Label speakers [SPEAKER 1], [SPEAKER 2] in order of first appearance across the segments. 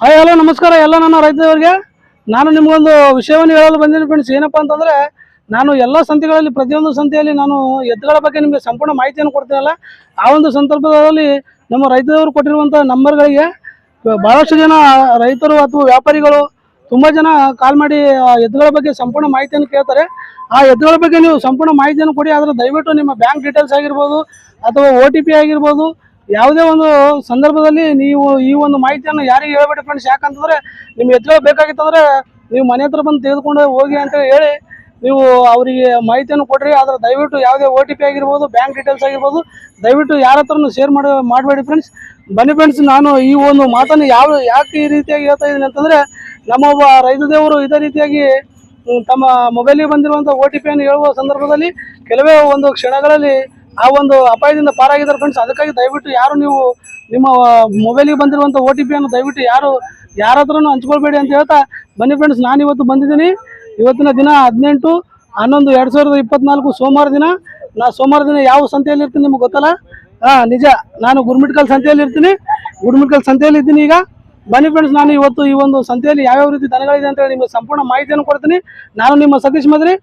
[SPEAKER 1] Hi hello ನಮಸ್ಕಾರ ಎಲ್ಲ ನನ್ನ ರೈತರಿಗೆ. ನಾನು ನಿಮಗೊಂದು ವಿಷಯವನ್ನು ಹೇಳಲು ಬಂದಿದ್ದೀನಿ ಫ್ರೆಂಡ್ಸ್. ಏನಪ್ಪಾ ಅಂತಂದರೆ, ನಾನು ಎಲ್ಲ ಸಂತೆಗಳಲ್ಲಿ ಪ್ರತಿಯೊಂದು ಸಂತೆಯಲ್ಲಿ ನಾನು ಎತ್ತುಗಳ ಬಗ್ಗೆ ನಿಮಗೆ ಸಂಪೂರ್ಣ ಮಾಹಿತಿಯನ್ನು ಕೊಡ್ತೀನಲ್ಲ. ಆ ಒಂದು ಸಂದರ್ಭದಲ್ಲಿ ನಮ್ಮ ರೈತರು ಕೊಟ್ಟಿರುವಂಥ ನಂಬರ್ಗಳಿಗೆ ಭಾಳಷ್ಟು ಜನ ರೈತರು ಅಥವಾ ವ್ಯಾಪಾರಿಗಳು ತುಂಬ ಜನ ಕಾಲ್ ಮಾಡಿ ಎತ್ತುಗಳ ಬಗ್ಗೆ ಸಂಪೂರ್ಣ ಮಾಹಿತಿಯನ್ನು ಕೇಳ್ತಾರೆ. ಆ ಎತ್ತುಗಳ ಬಗ್ಗೆ ನೀವು ಸಂಪೂರ್ಣ ಮಾಹಿತಿಯನ್ನು ಕೊಡಿ. ಆದರೆ ದಯವಿಟ್ಟು ನಿಮ್ಮ ಬ್ಯಾಂಕ್ ಡೀಟೇಲ್ಸ್ ಆಗಿರ್ಬೋದು ಅಥವಾ OTP ಆಗಿರ್ಬೋದು, ಯಾವುದೇ ಒಂದು ಸಂದರ್ಭದಲ್ಲಿ ನೀವು ಈ ಒಂದು ಮಾಹಿತಿಯನ್ನು ಯಾರಿಗೆ ಹೇಳ್ಬೇಡಿ ಫ್ರೆಂಡ್ಸ್. ಯಾಕಂತಂದರೆ ನಿಮ್ಗೆ ಎತ್ತುಗಳು ಬೇಕಾಗಿತ್ತಂದರೆ ನೀವು ಮನೆ ಹತ್ರ ಬಂದು ತೆಗೆದುಕೊಂಡು ಹೋಗಿ ಅಂತ ಹೇಳಿ ನೀವು ಅವರಿಗೆ ಮಾಹಿತಿಯನ್ನು ಕೊಡ್ರಿ. ಆದರೆ ದಯವಿಟ್ಟು ಯಾವುದೇ OTP ಆಗಿರ್ಬೋದು, ಬ್ಯಾಂಕ್ ಡೀಟೇಲ್ಸ್ ಆಗಿರ್ಬೋದು, ದಯವಿಟ್ಟು ಯಾರ ಹತ್ರನೂ ಶೇರ್ ಮಾಡಬೇಡಿ ಫ್ರೆಂಡ್ಸ್. ಬನ್ನಿ ಫ್ರೆಂಡ್ಸ್, ನಾನು ಈ ಒಂದು ಮಾತನ್ನು ಯಾಕೆ ಈ ರೀತಿಯಾಗಿ ಹೇಳ್ತಾ ಇದ್ದೀನಿ ಅಂತಂದರೆ, ನಮ್ಮ ಒಬ್ಬ ರೈತ ದೇವರು ಇದೇ ರೀತಿಯಾಗಿ ತಮ್ಮ ಮೊಬೈಲಿಗೆ ಬಂದಿರುವಂಥ OTPಯನ್ನು ಹೇಳುವ ಸಂದರ್ಭದಲ್ಲಿ ಕೆಲವೇ ಒಂದು ಕ್ಷಣಗಳಲ್ಲಿ ಆ ಒಂದು ಅಪಾಯದಿಂದ ಪಾರಾಗಿದ್ದಾರೆ ಫ್ರೆಂಡ್ಸ್. ಅದಕ್ಕಾಗಿ ದಯವಿಟ್ಟು ಯಾರು ನೀವು ನಿಮ್ಮ ಮೊಬೈಲಿಗೆ ಬಂದಿರುವಂಥ OTPಯನ್ನು ದಯವಿಟ್ಟು ಯಾರ ಹತ್ರನೂ ಹಂಚ್ಕೊಳ್ಬೇಡಿ ಅಂತ ಹೇಳ್ತಾ, ಬನ್ನಿ ಫ್ರೆಂಡ್ಸ್, ನಾನು ಇವತ್ತು ಬಂದಿದ್ದೀನಿ. ಇವತ್ತಿನ ದಿನ 18/11/2024 ಸೋಮವಾರ ದಿನ. ಸೋಮವಾರ ದಿನ ಯಾವ ಸಂತೆಯಲ್ಲಿ ಇರ್ತೀನಿ ನಿಮ್ಗೆ ಗೊತ್ತಲ್ಲ? ನಿಜ, ನಾನು ಗುರುಮಿಟ್ಕಲ್ ಸಂತೆಯಲ್ಲಿ ಇರ್ತೀನಿ. ಗುರುಮಿಟ್ಕಲ್ ಸಂತೆಯಲ್ಲಿ ಇದ್ದೀನಿ ಈಗ. ಬನ್ನಿ ಫ್ರೆಂಡ್ಸ್, ನಾನು ಇವತ್ತು ಈ ಒಂದು ಸಂತೆಯಲ್ಲಿ ಯಾವ್ಯಾವ ರೀತಿ ದನಗಳಿದೆ ಅಂತ ಹೇಳಿ ನಿಮಗೆ ಸಂಪೂರ್ಣ ಮಾಹಿತಿಯನ್ನು ಕೊಡ್ತೀನಿ. ನಾನು ನಿಮ್ಮ ಸತೀಶ್ ಮದ್ರಿ.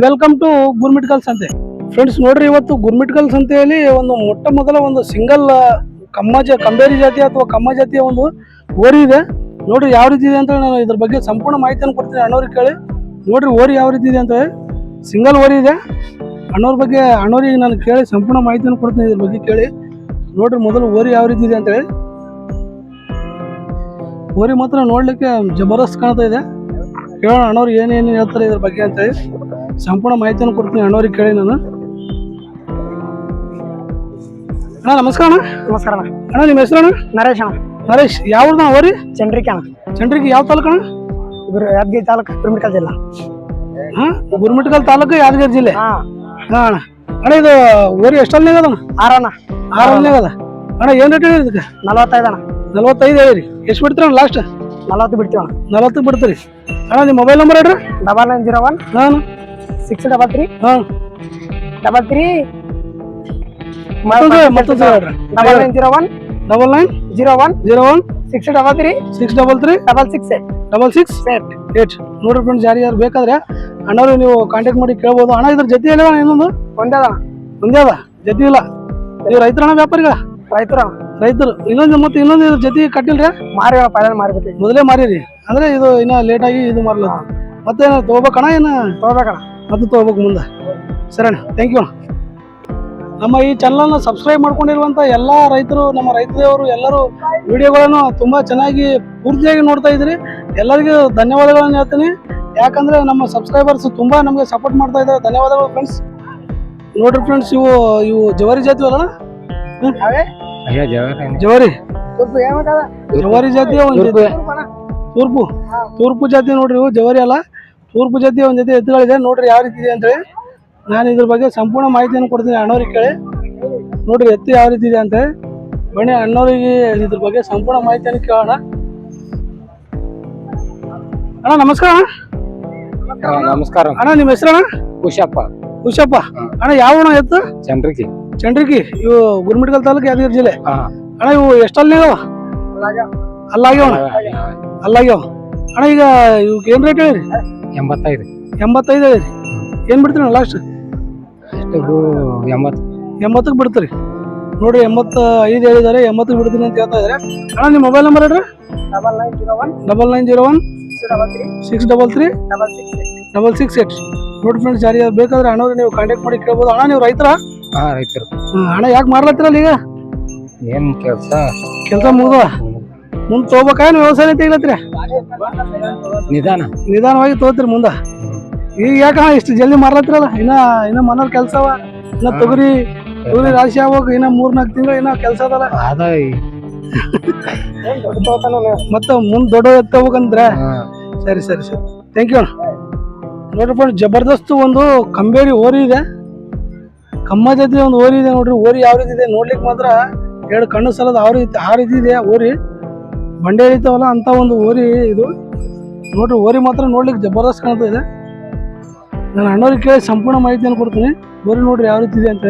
[SPEAKER 1] ವೆಲ್ಕಮ್ ಟು ಗುರುಮಿಟ್ಕಲ್ ಸಂತೆ ಫ್ರೆಂಡ್ಸ್. ನೋಡ್ರಿ, ಇವತ್ತು ಗುರುಮಿಟ್ಕಲ್ ಸಂತೆಯಲ್ಲಿ ಒಂದು ಮೊಟ್ಟ ಮೊದಲ ಒಂದು ಸಿಂಗಲ್ ಕಂಬೇರಿ ಜಾತಿ ಅಥವಾ ಕಮ್ಮ ಜಾತಿಯ ಒಂದು ಓರಿ ಇದೆ. ನೋಡ್ರಿ ಯಾವ ರೀತಿ ಇದೆ ಅಂತ ನಾನು ಇದ್ರ ಬಗ್ಗೆ ಸಂಪೂರ್ಣ ಮಾಹಿತಿಯನ್ನು ಕೊಡ್ತೀನಿ. ಅಣ್ಣವ್ರಿಗೆ ಕೇಳಿ ನೋಡ್ರಿ ಓರಿ ಯಾವ ರೀತಿ ಇದೆ ಅಂತ ಹೇಳಿ. ಸಿಂಗಲ್ ಓರಿ ಇದೆ. ಅಣ್ಣವ್ರಿಗೆ ನಾನು ಕೇಳಿ ಸಂಪೂರ್ಣ ಮಾಹಿತಿಯನ್ನು ಕೊಡ್ತೀನಿ ಇದ್ರ ಬಗ್ಗೆ ಕೇಳಿ. ನೋಡ್ರಿ ಮೊದಲು ಓರಿ ಯಾವ ರೀತಿ ಇದೆ ಅಂತ ಹೇಳಿ. ಓರಿ ಮಾತ್ರ ನೋಡ್ಲಿಕ್ಕೆ ಜಬರ್ದಸ್ತ್ ಕಾಣ್ತಾ ಇದೆ. ಕೇಳೋಣ ಅಣ್ಣವ್ರು ಏನೇನು ಹೇಳ್ತಾರೆ ಇದ್ರ ಬಗ್ಗೆ ಅಂತ ಹೇಳಿ. ಸಂಪೂರ್ಣ ಮಾಹಿತಿಯನ್ನು ಕೊಡ್ತೀನಿ ಅಣ್ಣವ್ರಿಗೆ ಕೇಳಿ ನಾನು. ಅಣ್ಣ ನಮಸ್ಕಾರ.
[SPEAKER 2] ನಮಸ್ಕಾರ
[SPEAKER 1] ಅಣ್ಣ, ನಿಮ್ಮ ಹೆಸರು ಅಣ್ಣ?
[SPEAKER 2] ನರೇಶ್ ಅಣ್ಣ.
[SPEAKER 1] ನರೇಶ್, ಯಾವ್ದು ಓರಿ?
[SPEAKER 2] ಚಂದ್ರಿಕೆ ಅಣ್ಣ.
[SPEAKER 1] ಚಂದ್ರಿಕೆ ಯಾವ ತಾಲೂಕು ಅಣ್ಣ?
[SPEAKER 2] ಯಾದಗಿರಿ ತಾಲೂಕು, ಗುರುಮಿಟ್ಕಲ್ ಜಿಲ್ಲಾ.
[SPEAKER 1] ಗುರುಮಿಟ್ಕಲ್ ತಾಲೂಕು, ಯಾದಗಿರಿ ಜಿಲ್ಲೆ. ಅಣ್ಣ ಅಣ್ಣ ಇದು ಓರಿ ಎಷ್ಟಲ್ಲಿ ಅದ ಅಣ್ಣ? ಆರನೇ ಅದ ಅಣ್ಣ. ಏನ್ ರೇಟ್ ಹೇಳಿ ಇದಕ್ಕೆ?
[SPEAKER 2] 45 ಅಣ್ಣ.
[SPEAKER 1] 45 ಹೇಳಿರಿ. ಎಷ್ಟು ಬಿಡ್ತೀರ ಲಾಸ್ಟ್?
[SPEAKER 2] 40 ಬಿಡ್ತೀವಿ ಅಣ್ಣ.
[SPEAKER 1] 40 ಬಿಡ್ತೀರಿ ಅಣ್ಣ. ನಿಮ್ಮ ಮೊಬೈಲ್ ನಂಬರ್ ಹೇಳ್ರಿ.
[SPEAKER 2] 9901 633 33
[SPEAKER 1] ಮತ್ತೊಂದು ಹೇಳ್ರಿ.
[SPEAKER 2] 9901
[SPEAKER 1] 9901
[SPEAKER 2] 633
[SPEAKER 1] 688 ನೋಡ್ರಿ ಫ್ರೆಂಡ್ಸ್, ಯಾರು ಬೇಕಾದ್ರೆ ಅಣ್ಣವ್ರು ನೀವು ಕಾಂಟ್ಯಾಕ್ಟ್ ಮಾಡಿ ಕೇಳ್ಬೋದು. ಅಣ್ಣ ಇದ್ರ ಜೊತೆ ಇಲ್ಲ ಇನ್ನೊಂದು
[SPEAKER 2] ಒಂದೇ ಅದ
[SPEAKER 1] ಜೊತೆ ಇಲ್ಲ. ನೀವು ರೈತರಣ್ಣ ವ್ಯಾಪಾರಿಗಳ? ರೈತರು. ಮತ್ತೆ ಇನ್ನೊಂದು ಇದ್ರ ಜೊತೆ ಕಟ್ಟಿಲ್ರಿ?
[SPEAKER 2] ಮಾರಿಬಿಟ್ಟು
[SPEAKER 1] ಮೊದಲೇ ಮಾರಿರಿ ಅಂದ್ರೆ ಇದು ಇನ್ನ ಲೇಟ್ ಆಗಿ ಇದು ಮಾರ್ಲತ್ತ. ಮತ್ತೆ ತಗೋಬೇಕಣ್ಣ?
[SPEAKER 2] ತಗೋಬೇಕಣ್ಣ.
[SPEAKER 1] ಮತ್ತೆ ತಗೋಬೇಕು ಮುಂದೆ. ಸರಿ ಅಣ್ಣ, ಥ್ಯಾಂಕ್ ಯು ಅಣ್ಣ. ನಮ್ಮ ಈ ಚಾನಲ್ನ ಸಬ್ಸ್ಕ್ರೈಬ್ ಮಾಡ್ಕೊಂಡಿರುವಂಥ ಎಲ್ಲ ರೈತರು, ನಮ್ಮ ರೈತದೇವರು ಎಲ್ಲರೂ ವಿಡಿಯೋಗಳನ್ನು ತುಂಬ ಚೆನ್ನಾಗಿ ಪೂರ್ತಿಯಾಗಿ ನೋಡ್ತಾ ಇದ್ದೀರಿ. ಎಲ್ಲರಿಗೂ ಧನ್ಯವಾದಗಳನ್ನು ಹೇಳ್ತೀನಿ. ಯಾಕಂದರೆ ನಮ್ಮ ಸಬ್ಸ್ಕ್ರೈಬರ್ಸ್ ತುಂಬ ನಮಗೆ ಸಪೋರ್ಟ್ ಮಾಡ್ತಾ ಇದ್ದಾರೆ. ಧನ್ಯವಾದಗಳು ಫ್ರೆಂಡ್ಸ್. ನೋಡ್ರಿ ಫ್ರೆಂಡ್ಸ್, ಇವು ಜವಾರಿ ಜಾತಿ ಅಲ್ಲ? ಜವಾರಿ ಜಾತಿಯ ಒಂದು ತೂರ್ಪು ಜಾತಿ ನೋಡ್ರಿ. ಇವು ಜವಾರಿ ಅಲ್ಲ, ತೂರ್ಪು ಜಾತಿಯ ಒಂದು ಜೊತೆ ಎತ್ತುಗಳಿದೆ. ನೋಡ್ರಿ ಯಾವ ರೀತಿ ಇದೆ ಅಂತೇಳಿ. ನಾನು ಇದ್ರ ಬಗ್ಗೆ ಸಂಪೂರ್ಣ ಮಾಹಿತಿಯನ್ನು ಕೊಡ್ತೀನಿ ಅಣ್ಣವ್ರಿಗೆ ಕೇಳಿ. ನೋಡ್ರಿ ಎತ್ತು ಯಾವ ರೀತಿ ಇದೆ ಅಂತ. ಬನ್ನಿ ಅಣ್ಣವ್ರಿಗೆ ಇದ್ರ ಬಗ್ಗೆ ಸಂಪೂರ್ಣ ಮಾಹಿತಿಯನ್ನು ಕೇಳೋಣ. ಅಣ್ಣ ನಮಸ್ಕಾರ.
[SPEAKER 3] ನಮಸ್ಕಾರ
[SPEAKER 1] ಅಣ್ಣ, ನಿಮ್ಮ ಹೆಸರು ಅಣ್ಣ? ಕುಶಪ್ಪ ಅಣ್ಣ. ಯಾವ ಎತ್ತು? ಚಂಡ್ರಿಕಿ. ಇವು ಗುರುಮಿಟ್ಕಲ್ ತಾಲೂಕು, ಯಾದಗಿರಿ ಜಿಲ್ಲೆ. ಅಣ್ಣ ಇವು ಎಷ್ಟಲ್ಲಿದಾವ? ಅಲ್ಲಾಗ್ಯಾವ ಅಣ್ಣ. ಈಗ ಇವಕ್ಕೆ ಏನ್ ರೇಟ್ ಹೇಳಿರಿ? 85 ಹೇಳಿರಿ. ಏನ್ ಬಿಡ್ತೀರಿ ಲಾಸ್ಟ್? 80ಕ್ಕೆ ಬಿಡ್ತೀರಿ. ನೋಡ್ರಿ 85 ಹೇಳಿದಾರೆ. 80ಕ್ಕೆ ಬಿಡ್ತೀನಿ ಅಂತ ಹೇಳ್ತಾ ಇದಾರೆ. ಅಣ್ಣ ನಿಮ್ಮ ಮೊಬೈಲ್ ನಂಬರ್ ಹೇಳ್ರಿ. 9901 633 668. ನೋಡಿ ಫ್ರೆಂಡ್ಸ್, ಯಾರು ಬೇಕಾದ್ರೆ ಅಣ್ಣವ್ರು ನೀವು ಕಾಂಟ್ಯಾಕ್ಟ್ ಮಾಡಿ ಕೇಳ್ಬೋದು. ಅಣ್ಣ ನೀವು ರೈತರ?
[SPEAKER 3] ರೈತರು.
[SPEAKER 1] ಅಣ್ಣ ಯಾಕೆ ಮಾರ್ಲತ್ತಿರಲ್ಲ ಈಗ?
[SPEAKER 3] ಏನ್ ಕೆಲಸ
[SPEAKER 1] ಮುಗ್ದ ಮುಂದೆ ತಗೋಬೇಕಾ? ವ್ಯವಸಾಯ ತೆಗಿಲತ್ತೀರಿ? ನಿಧಾನವಾಗಿ ತಗೋತೀರಿ ಮುಂದೆ. ಈಗ ಯಾಕ ಇಷ್ಟು ಜಲ್ದಿ ಮಾರ್ಲತ್ತಿರಲ್ಲ? ಇನ್ನ ಮನೇಲಿ ಕೆಲಸ ಅವ. ಇನ್ನ ತೊಗರಿ ರಾಶಿ ಆಗ್ಬೇಕು. ಇನ್ನ 3-4 ತಿಂಗಳು ಇನ್ನ ಕೆಲಸ ಅದಲ್ಲ. ಮತ್ತೆ ಮುಂದೆ ದೊಡ್ಡ ಎತ್ತಬೇಕಂದ್ರೆ. ಸರಿ ಥ್ಯಾಂಕ್ ಯು ಅಣ್ಣ. ನೋಡ್ರಿ ಫ್ರೆಂಡ್, ಜಬರ್ದಸ್ತ್ ಒಂದು ಕಂಬೇರಿ ಓರಿ ಇದೆ. ಕಮ್ಮ ಜಾತಿ ಒಂದು ಓರಿ ಇದೆ. ನೋಡ್ರಿ ಓರಿ ಯಾವ ರೀತಿ ಇದೆ ನೋಡ್ಲಿಕ್ಕೆ ಮಾತ್ರ ಎರಡು ಕಣ್ಣು ಸಲದ ಆ ರೀತಿ ಇದೆ ಓರಿ. ಬಂಡೆ ಇರ್ತಾವಲ್ಲ ಅಂತ ಒಂದು ಓರಿ ಇದು. ನೋಡ್ರಿ ಓರಿ ಮಾತ್ರ ನೋಡ್ಲಿಕ್ಕೆ ಜಬರ್ದಸ್ತ್ ಕಾಣ್ತಾ ಇದೆ. ನಾನು ಅಣ್ಣವ್ರಿಗೆ ಕೇಳಿ ಸಂಪೂರ್ಣ ಮಾಹಿತಿಯನ್ನು ಕೊಡ್ತೀನಿ. ಓರಿ ನೋಡ್ರಿ ಯಾವ ರೀತಿ ಇದೆ ಅಂತ.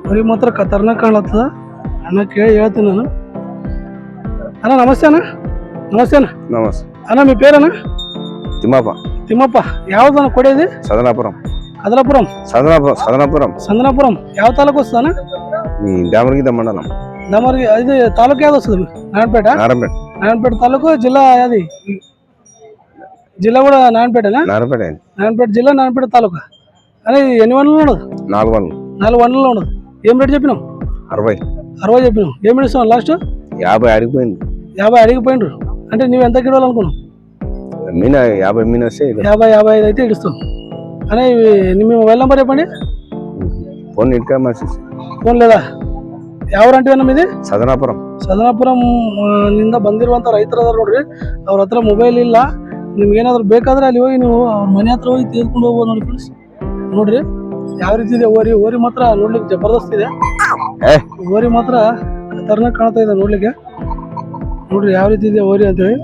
[SPEAKER 1] ಓರಿ ಮಾತ್ರ ಖತರ್ನಾಕ್ ಕಾಣತ್ತದ. ಅಣ್ಣ ಕೇಳಿ ಹೇಳ್ತೀನಿ ನಾನು. అన్న నమస్తే అన్న. నమస్తే అన్న.
[SPEAKER 4] నమస్తే
[SPEAKER 1] అన్న మీ పేరన్నా?
[SPEAKER 4] తిమ్మప్ప.
[SPEAKER 1] తిమ్మప్ప. యాವ್ದన్న ಕೊಡೇది?
[SPEAKER 4] సదనాపురం.
[SPEAKER 1] కదలాపురం.
[SPEAKER 4] సదనాపురం.
[SPEAKER 1] సందనాపురం. ಯಾವ ತಾಲೂಕು వస్తుందన్న?
[SPEAKER 4] ఈ డామరగిద్ద మండలం.
[SPEAKER 1] దమర్గి. ఇది తాలూకా యాವ್ದು వస్తుంది? నారాయణపేట. నారాయణపేట తాలూకు. జిల్లా అది జిల్లా కూడా నారాయణపేటనా? నారాయణపేట జిల్లా, నారాయణపేట తాలూకా. అరే ఎన్ని వందలు ఉండదు?
[SPEAKER 4] 4 వందలు.
[SPEAKER 1] 4 వందలు ఉండదు. ఏం రేట్ చెప్పినావు? 60 చెప్పినావు. ఏమి ఇస్తావు లాస్ట్?
[SPEAKER 4] 50 అడిగిపోయింది.
[SPEAKER 1] 50 అడిగిపోయిండ్రు. అంటే నువ్వు ఎంత కిలోలు అనుకున్నావు?
[SPEAKER 4] 50 మీన వస్తే
[SPEAKER 1] 55 అయితే ఇడుస్తావు. అనే మీ మొబైల్ నెంబర్ చెప్పండి.
[SPEAKER 4] ఫోన్ ಇಟ್ಕ ಮೆಸೇಜ್.
[SPEAKER 1] ಫೋನ್ లేదా? ಯಾವ ಊರಂಟಿ ನಮ್ಮಿದೆ?
[SPEAKER 4] ಸದನಾಪುರಂ.
[SPEAKER 1] ನಿಂದ ಬಂದಿರುವಂತ ರೈತರ ಅದಾರ ನೋಡ್ರಿ. ಅವ್ರ ಹತ್ರ ಮೊಬೈಲ್ ಇಲ್ಲ. ನಿಮ್ಗೆ ಏನಾದ್ರು ಬೇಕಾದ್ರೆ ಅಲ್ಲಿ ಹೋಗಿ ನೀವು ಅವ್ರ ಮನೆ ಹತ್ರ ಹೋಗಿ ತೆಗೆದುಕೊಂಡು ಹೋಗ್ಬೋದು ನೋಡಿ ಫ್ರೆಂಡ್ಸ್. ನೋಡ್ರಿ ಯಾವ ರೀತಿ ಇದೆ ಓರಿ. ಓರಿ ಮಾತ್ರ ನೋಡ್ಲಿಕ್ಕೆ ಜಬರ್ದಸ್ತ್ ಇದೆ. ಓರಿ ಮಾತ್ರ ಖತರ್ನಾಕ್ ಕಾಣ್ತಾ ಇದೆ ನೋಡ್ಲಿಕ್ಕೆ. ನೋಡ್ರಿ ಯಾವ ರೀತಿ ಇದೆ ಓರಿ ಅಂತೇಳಿ.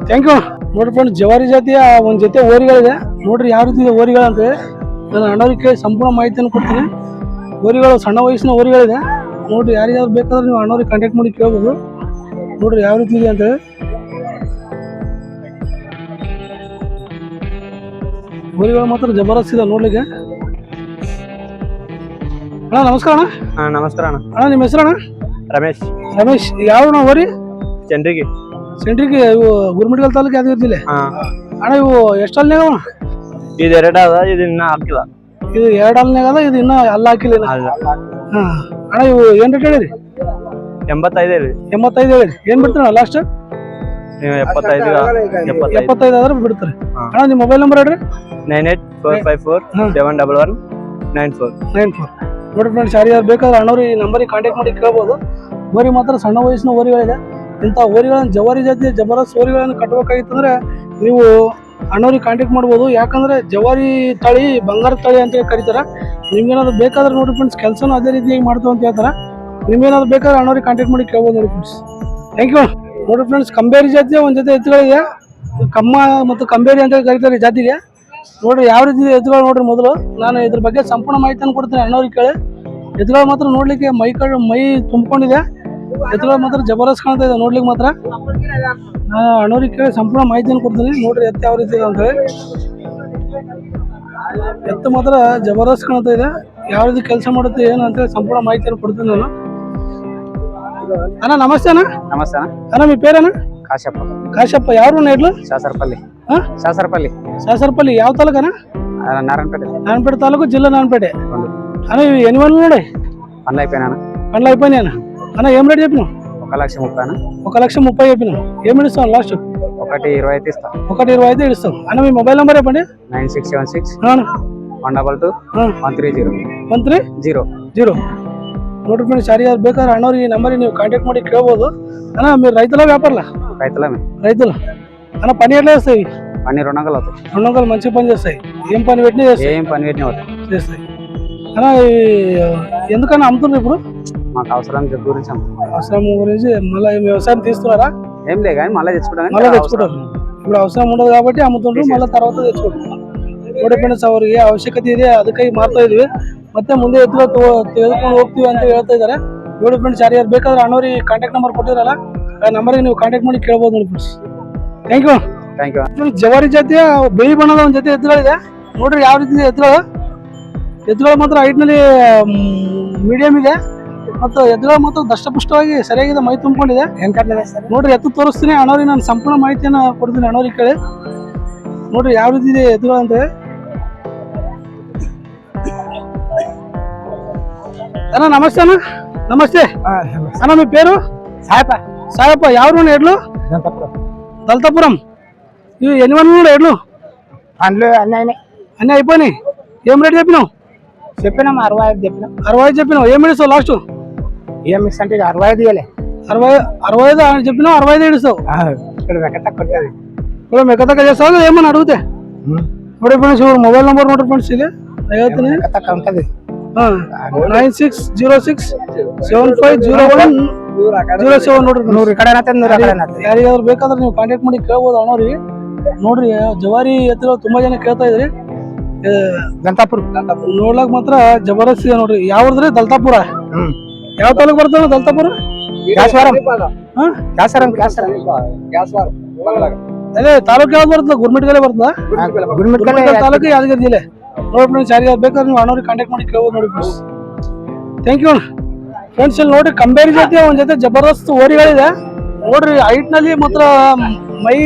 [SPEAKER 1] Thank you. ನೋಡ್ರಿ ಫ್ರೆಂಡ್ಸ್, ಜವಾರಿ ಜಾತಿಯ ಒಂದು ಜೊತೆ ಓರಿಗಳಿದೆ. ನೋಡ್ರಿ ಯಾವ ರೀತಿ ಇದೆ ಓರಿಗಳು ಅಂತೇಳಿ. ನಾನು ಅಣ್ಣವ್ರಿಗೆ ಸಂಪೂರ್ಣ ಮಾಹಿತಿಯನ್ನು ಕೊಡ್ತೀನಿ. ಓರಿಗಳು ಸಣ್ಣ ವಯಸ್ಸಿನ ಓರಿಗಳಿದೆ. ನೋಡ್ರಿ ಯಾರಿಗಾದ್ರು ಬೇಕಾದ್ರೆ ನೀವು ಅಣ್ಣವ್ರಿಗೆ ಕಾಂಟ್ಯಾಕ್ಟ್ ಮಾಡಿ ಕೇಳ್ಬೋದು. ನೋಡ್ರಿ ಯಾವ ರೀತಿ ಇದೆ ಅಂತೇಳಿ. ಓರಿಗಳು ಮಾತ್ರ ಜಬರ್ದಸ್ತ್ ಇದೆ ನೋಡ್ಲಿಕ್ಕೆ. ಅಣ್ಣ ನಮಸ್ಕಾರ ಅಣ್ಣ.
[SPEAKER 3] ನಮಸ್ಕಾರ ಅಣ್ಣ.
[SPEAKER 1] ಅಣ್ಣ ನಿಮ್ಮ ಹೆಸರಣ್ಣ?
[SPEAKER 3] ರಮೇಶ್.
[SPEAKER 1] ರಮೇಶ್. ಯಾವ ಓರಿ?
[SPEAKER 3] ಜನರಿಗೆ
[SPEAKER 1] ಸೆಂಟ್ರಿಗೆ. ಇವು ಗುರುಮಿಟ್ಗಲ್ ತಾಲೂಕು ಯಾವ್ದು ಇರ್ತಿಲ್ಲ ಅಣ್ಣ. ಇವು ಎಷ್ಟಲ್ನಾಗ?
[SPEAKER 3] ಇದು 2 ಅದ, ಇದು ಇನ್ನ ಹಾಕಿಲ್ಲ.
[SPEAKER 1] ಇದು 2 ಅಲ್ನಾಗ ಅದ, ಇದು ಇನ್ನ ಅಲ್ಲ ಹಾಕಿಲ್ಲ. ಹಾ ಅಣ್ಣ ಇವು ಏನ್ ರೇಟ್ ಹೇಳಿರಿ?
[SPEAKER 3] 85 ಹೇಳಿ.
[SPEAKER 1] 85 ಹೇಳಿರಿ. ಏನ್ ಬಿಡ್ತೀರ ಲಾಸ್ಟ್?
[SPEAKER 3] ನೀವು 75
[SPEAKER 1] ಆದ್ರೆ ಬಿಡ್ತಾರೆ. ಅಣ್ಣ ನಿಮ್ಮ ಮೊಬೈಲ್ ನಂಬರ್ ಹೇಳ್ರಿ.
[SPEAKER 3] 9845471194.
[SPEAKER 1] ನೋಡಿ ಫ್ರೆಂಡ್ಸ್, ಯಾರು ಬೇಕಾದ್ರೆ ಅಣ್ಣವ್ರು ಈ ನಂಬರಿಗೆ ಕಾಂಟ್ಯಾಕ್ಟ್ ಮಾಡಿ ಕೇಳ್ಬೋದು. ಓರಿ ಮಾತ್ರ ಸಣ್ಣ ವಯಸ್ಸಿನ ಓರಿಗಳಿದೆ. ಇಂಥ ಓರಿಗಳನ್ನು ಜವಾರಿ ಜಾತಿಯ ಜಬರ್ದಸ್ತ್ ಓರಿಗಳನ್ನು ಕಟ್ಟಬೇಕಾಗಿತ್ತಂದ್ರೆ ನೀವು ಅಣ್ಣವ್ರಿಗೆ ಕಾಂಟ್ಯಾಕ್ಟ್ ಮಾಡ್ಬೋದು. ಯಾಕಂದ್ರೆ ಜವಾರಿ ತಳಿ ಬಂಗಾರ ತಳಿ ಅಂತೇಳಿ ಕರೀತಾರೆ. ನಿಮ್ಗೇನಾದ್ರು ಬೇಕಾದ್ರೆ ನೋಡಿ ಫ್ರೆಂಡ್ಸ್, ಕೆಲಸನೂ ಅದೇ ರೀತಿಯಾಗಿ ಮಾಡ್ತೀವಿ ಅಂತ ಹೇಳ್ತಾರೆ. ನಿಮ್ಗೇನಾದ್ರು ಬೇಕಾದ್ರೆ ಅಣ್ಣವ್ರಿಗೆ ಕಾಂಟ್ಯಾಕ್ಟ್ ಮಾಡಿ ಕೇಳ್ಬೋದು ನೋಡಿ ಫ್ರೆಂಡ್ಸ್. Thank you. ನೋಡಿ ಫ್ರೆಂಡ್ಸ್, ಕಂಬೇರಿ ಜಾತಿಯ ಒಂದು ಜೊತೆ ಎತ್ತುಗಳಿದೆ. ಕಮ್ಮ ಮತ್ತು ಕಂಬೇರಿ ಅಂತೇಳಿ ಕರೀತಾರೆ ಈ ಜಾತಿಗೆ. ನೋಡ್ರಿ ಯಾವ ರೀತಿ ಎತ್ತುಗಳು ನೋಡ್ರಿ. ಮೊದಲು ನಾನು ಇದ್ರ ಬಗ್ಗೆ ಸಂಪೂರ್ಣ ಮಾಹಿತಿಯನ್ನು ಕೊಡ್ತೀನಿ ಅಣ್ಣವ್ರಿಗೆ ಕೇಳಿ. ಎತ್ತುಗಳು ಮಾತ್ರ ನೋಡ್ಲಿಕ್ಕೆ ಮೈ ತುಂಬಿಕೊಂಡಿದೆ. ಎತ್ತುಗಳು ಮಾತ್ರ ಜಬರ್ದಸ್ತ್ ಕಾಣ್ತಾ ಇದೆ ನೋಡ್ಲಿಕ್ಕೆ ಮಾತ್ರ. ನಾನು ಅಣ್ಣವ್ರಿಗೆ ಕೇಳಿ ಸಂಪೂರ್ಣ ಮಾಹಿತಿಯನ್ನು ಕೊಡ್ತೀನಿ. ನೋಡ್ರಿ ಎತ್ತು ಯಾವ ರೀತಿ ಇದೆ ಅಂತೇಳಿ. ಎತ್ತು ಮಾತ್ರ ಜಬರ್ದಸ್ತ್ ಕಾಣ್ತಾ ಇದೆ. ಯಾವ ರೀತಿ ಕೆಲಸ ಮಾಡುತ್ತೆ ಏನು ಅಂತೇಳಿ ಸಂಪೂರ್ಣ ಮಾಹಿತಿಯನ್ನು ಕೊಡ್ತೀನಿ ನಾನು. ಅಣ್ಣ ನಮಸ್ತೆ ಅಣ್ಣ.
[SPEAKER 3] ನಮಸ್ತೆ ಅಣ್ಣ.
[SPEAKER 1] ಅಣ್ಣ మీ పేరಣ್ಣ?
[SPEAKER 3] ಕಾಶಪ್ಪ.
[SPEAKER 1] ಕಾಶಪ್ಪ. ಯಾವ ನೆಡ್ಲು?
[SPEAKER 3] ಶಾಸರಪಲ್ಲಿ.
[SPEAKER 1] ಶಾಸರಪಲ್ಲಿ. ಯಾವ ತಾಲೂಕು ಅಣ್ಣ? ನಾರಾಯಣಪೇಟೆ ತಾಲೂಕು, ಜಿಲ್ಲಾ ನಾರಾಯಣಪೇಟೆ. అన్న ఇవి ఎన్ని వందలు ఉన్నాయి?
[SPEAKER 3] పనులు అయిపోయినా.
[SPEAKER 1] అన్న ఏం రేట్ చెప్పినావు?
[SPEAKER 3] 1,30,000 అన్న.
[SPEAKER 1] 1,30,000 చెప్పినావు. ఏమి ఇస్తావు లాస్ట్?
[SPEAKER 3] 1,20,000 అయితే ఇస్తా.
[SPEAKER 1] 1,20,000 అయితే ఇస్తావు. అన్న మీ మొబైల్ నెంబర్ చెప్పండి.
[SPEAKER 3] 9676 122 130 130.
[SPEAKER 1] ನೋಡಿ ಫ್ರೆಂಡ್ಸ್, ಯಾರು ಬೇಕಾದ್ರೆ ಅಣ್ಣವ್ರಿಗೆ ಈ ನಂಬರಿಗೆ ನೀವು కాంటాక్ట్ ಮಾಡಿ ಕೇಳ್ಬೋದು. అన్న మీరు రైతుల వ్యాపారలా? రైతులు. అన్న పని ఎట్లా చేస్తాయి?
[SPEAKER 3] పని 2 వందలు అవుతాయి.
[SPEAKER 1] 2 వందలు మంచి పని చేస్తాయి. ఏం పని పెట్టినా చేస్తాయి. అన్న ఎందుకన్నా అమ్ముతున్నారు ఇప్పుడు?
[SPEAKER 3] మాకు అవసరం గురించి
[SPEAKER 1] మళ్ళీ వ్యవసాయం తీస్తున్నారా?
[SPEAKER 3] ఏం లేదు కానీ మళ్ళీ తెచ్చుకుంటారు.
[SPEAKER 1] ఇప్పుడు ಅವಸರ ఉండదు కాబట్టి ಅಮ್ಮುతుంಡ್ರು. ಮళ్ళీ తర్వాత ತೆಗೆದುಕೊಂಡು ನೋಡಿ ಫ್ರೆಂಡ್ಸ್, ಅವರಿಗೆ ಅವಶ್ಯಕತೆ ಇದೆ, ಅದಕ್ಕಾಗಿ ಮಾಡ್ತಾ ಇದೀವಿ. ಮತ್ತೆ ಮುಂದೆ ಎತ್ತುಗಳು ತೆಗೆದುಕೊಂಡು ಹೋಗ್ತೀವಿ ಅಂತ ಹೇಳ್ತಾ ಇದ್ದಾರೆ. ನೋಡಿ ಫ್ರೆಂಡ್ಸ್, ಯಾರು ಬೇಕಾದ್ರೆ ಅಣ್ಣವ್ರಿಗೆ ಕಾಂಟ್ಯಾಕ್ಟ್ ನಂಬರ್ ಕೊಟ್ಟಿರಲ್ಲ, ಆ ನಂಬರ್ಗೆ ನೀವು ಕಾಂಟ್ಯಾಕ್ಟ್ ಮಾಡಿ ಕೇಳ್ಬೋದು ನೋಡಿ ಫ್ರೆಂಡ್ಸ್. Thank you. ಜವಾರಿ ಜಾತಿಯ ಬಿಳಿ ಬಣ್ಣದ ಒಂದು ಜೊತೆ ಎತ್ತುಗಳಿದೆ. ನೋಡ್ರಿ ಯಾವ ರೀತಿ ಎತ್ತುಗಳು ಮಾತ್ರ ಹೈಟ್ನಲ್ಲಿ ಮೀಡಿಯಂ ಇದೆ. ಮತ್ತು ಎತ್ತುಗಳು ಮಾತ್ರ ದಷ್ಟಪುಷ್ಟವಾಗಿ ಸರಿಯಾಗಿದೆ, ಮೈ ತುಂಬಿಕೊಂಡಿದೆ. ನೋಡ್ರಿ ಎತ್ತು ತೋರಿಸ್ತೀನಿ ಅಣ್ಣವ್ರಿಗೆ. ನಾನು ಸಂಪೂರ್ಣ ಮಾಹಿತಿಯನ್ನು ಕೊಡ್ತೀನಿ ಅಣ್ಣವ್ರಿಗೆ ಕೇಳಿ. ನೋಡ್ರಿ ಯಾವ ರೀತಿ ಇದೆ ಎತ್ತುಗಳು ಅಂತ. అన్న నమస్తే అన్న. నమస్తే అన్న. మీ పేరు? సాయప్ప. ఎవరు ఎడ్లు? దళతాపురం. ఇవి ఎన్ని వందలు ఎడ్లు? అన్నీ అయిపోయినాయి. ఏం రేట్ చెప్పినావు?
[SPEAKER 2] 65
[SPEAKER 1] చెప్పినావు. ఏం ఇస్తావు లాస్ట్?
[SPEAKER 2] అంటే 65 ఇవ్వలే.
[SPEAKER 1] 65 చెప్పినావు. 65 ఇస్తావు. ఇప్పుడు మెక్కతక్క చేస్తావు ఏమని అడిగితే? ఇప్పుడు ఫ్రెండ్స్ మొబైల్ నెంబర్ ನೋಡ್ರಿ ಫ್ರೆಂಡ್ಸ್, ಇದೆ ಹೇಳ್ತೀನಿ. 9606750107 ನೋಡ್ರಿ. ಯಾರಿಗಾದ್ರು ಬೇಕಾದ್ರೆ ನೀವು ಕಾಂಟ್ಯಾಕ್ಟ್ ಮಾಡಿ ಕೇಳ್ಬೋದು ಅಣ್ಣವ್ರಿಗೆ. ನೋಡ್ರಿ ಜವಾರಿ ಎತ್ತುಗಳು ತುಂಬಾ ಜನ ಕೇಳ್ತಾ ಇದ್ರಿ. ದಲ್ತಾಪುರ ನೋಡ್ಲಾಕ್ ಮಾತ್ರ ಜಬರ್ದಸ್ತ್ ಇದೆ ನೋಡ್ರಿ. ಯಾವ್ದ್ರಿ? ದಲ್ತಾಪುರ. ಯಾವ ತಾಲೂಕು ಬರ್ತದೆ ದಲ್ತಾಪುರ?
[SPEAKER 2] ಕ್ಯಾಸ್ವಾರಂ
[SPEAKER 1] ಹಾ
[SPEAKER 2] ಕ್ಯಾಸರಂ ಕ್ಯಾಸರಂ
[SPEAKER 1] ಅದೇ ತಾಲೂಕು ಯಾವ್ದು ಬರ್ತದ? ಗುರ್ಮಿಟ್ಕಲೆ ಬರ್ತದ?
[SPEAKER 2] ಗುರುಮಿಟ್ಕಲ್
[SPEAKER 1] ತಾಲೂಕು ಯಾದಗಿರಿ ಜಿಲ್ಲೆ. ನೋಡಿ ಫ್ರೆಂಡ್ಸ್, ಯಾರಿಗಾದ್ರು ಬೇಕಾದ್ರೆ ನೀವು ಅಣ್ಣವ್ರಿಗೆ ಕಾಂಟ್ಯಾಕ್ಟ್ ಮಾಡಿ ಕೇಳ್ಬೋದು ನೋಡಿ ಫ್ರೆಂಡ್ಸ್. Thank you friends. ಇಲ್ಲಿ ನೋಡ್ರಿ ಕಂಬೇರಿ ಜೊತೆ ಒಂದ್ ಜೊತೆ ಜಬರ್ದಸ್ತ್ ಓರಿಗಳಿದೆ ನೋಡ್ರಿ. ಹೈಟ್ ನಲ್ಲಿ ಮಾತ್ರ ಮೈ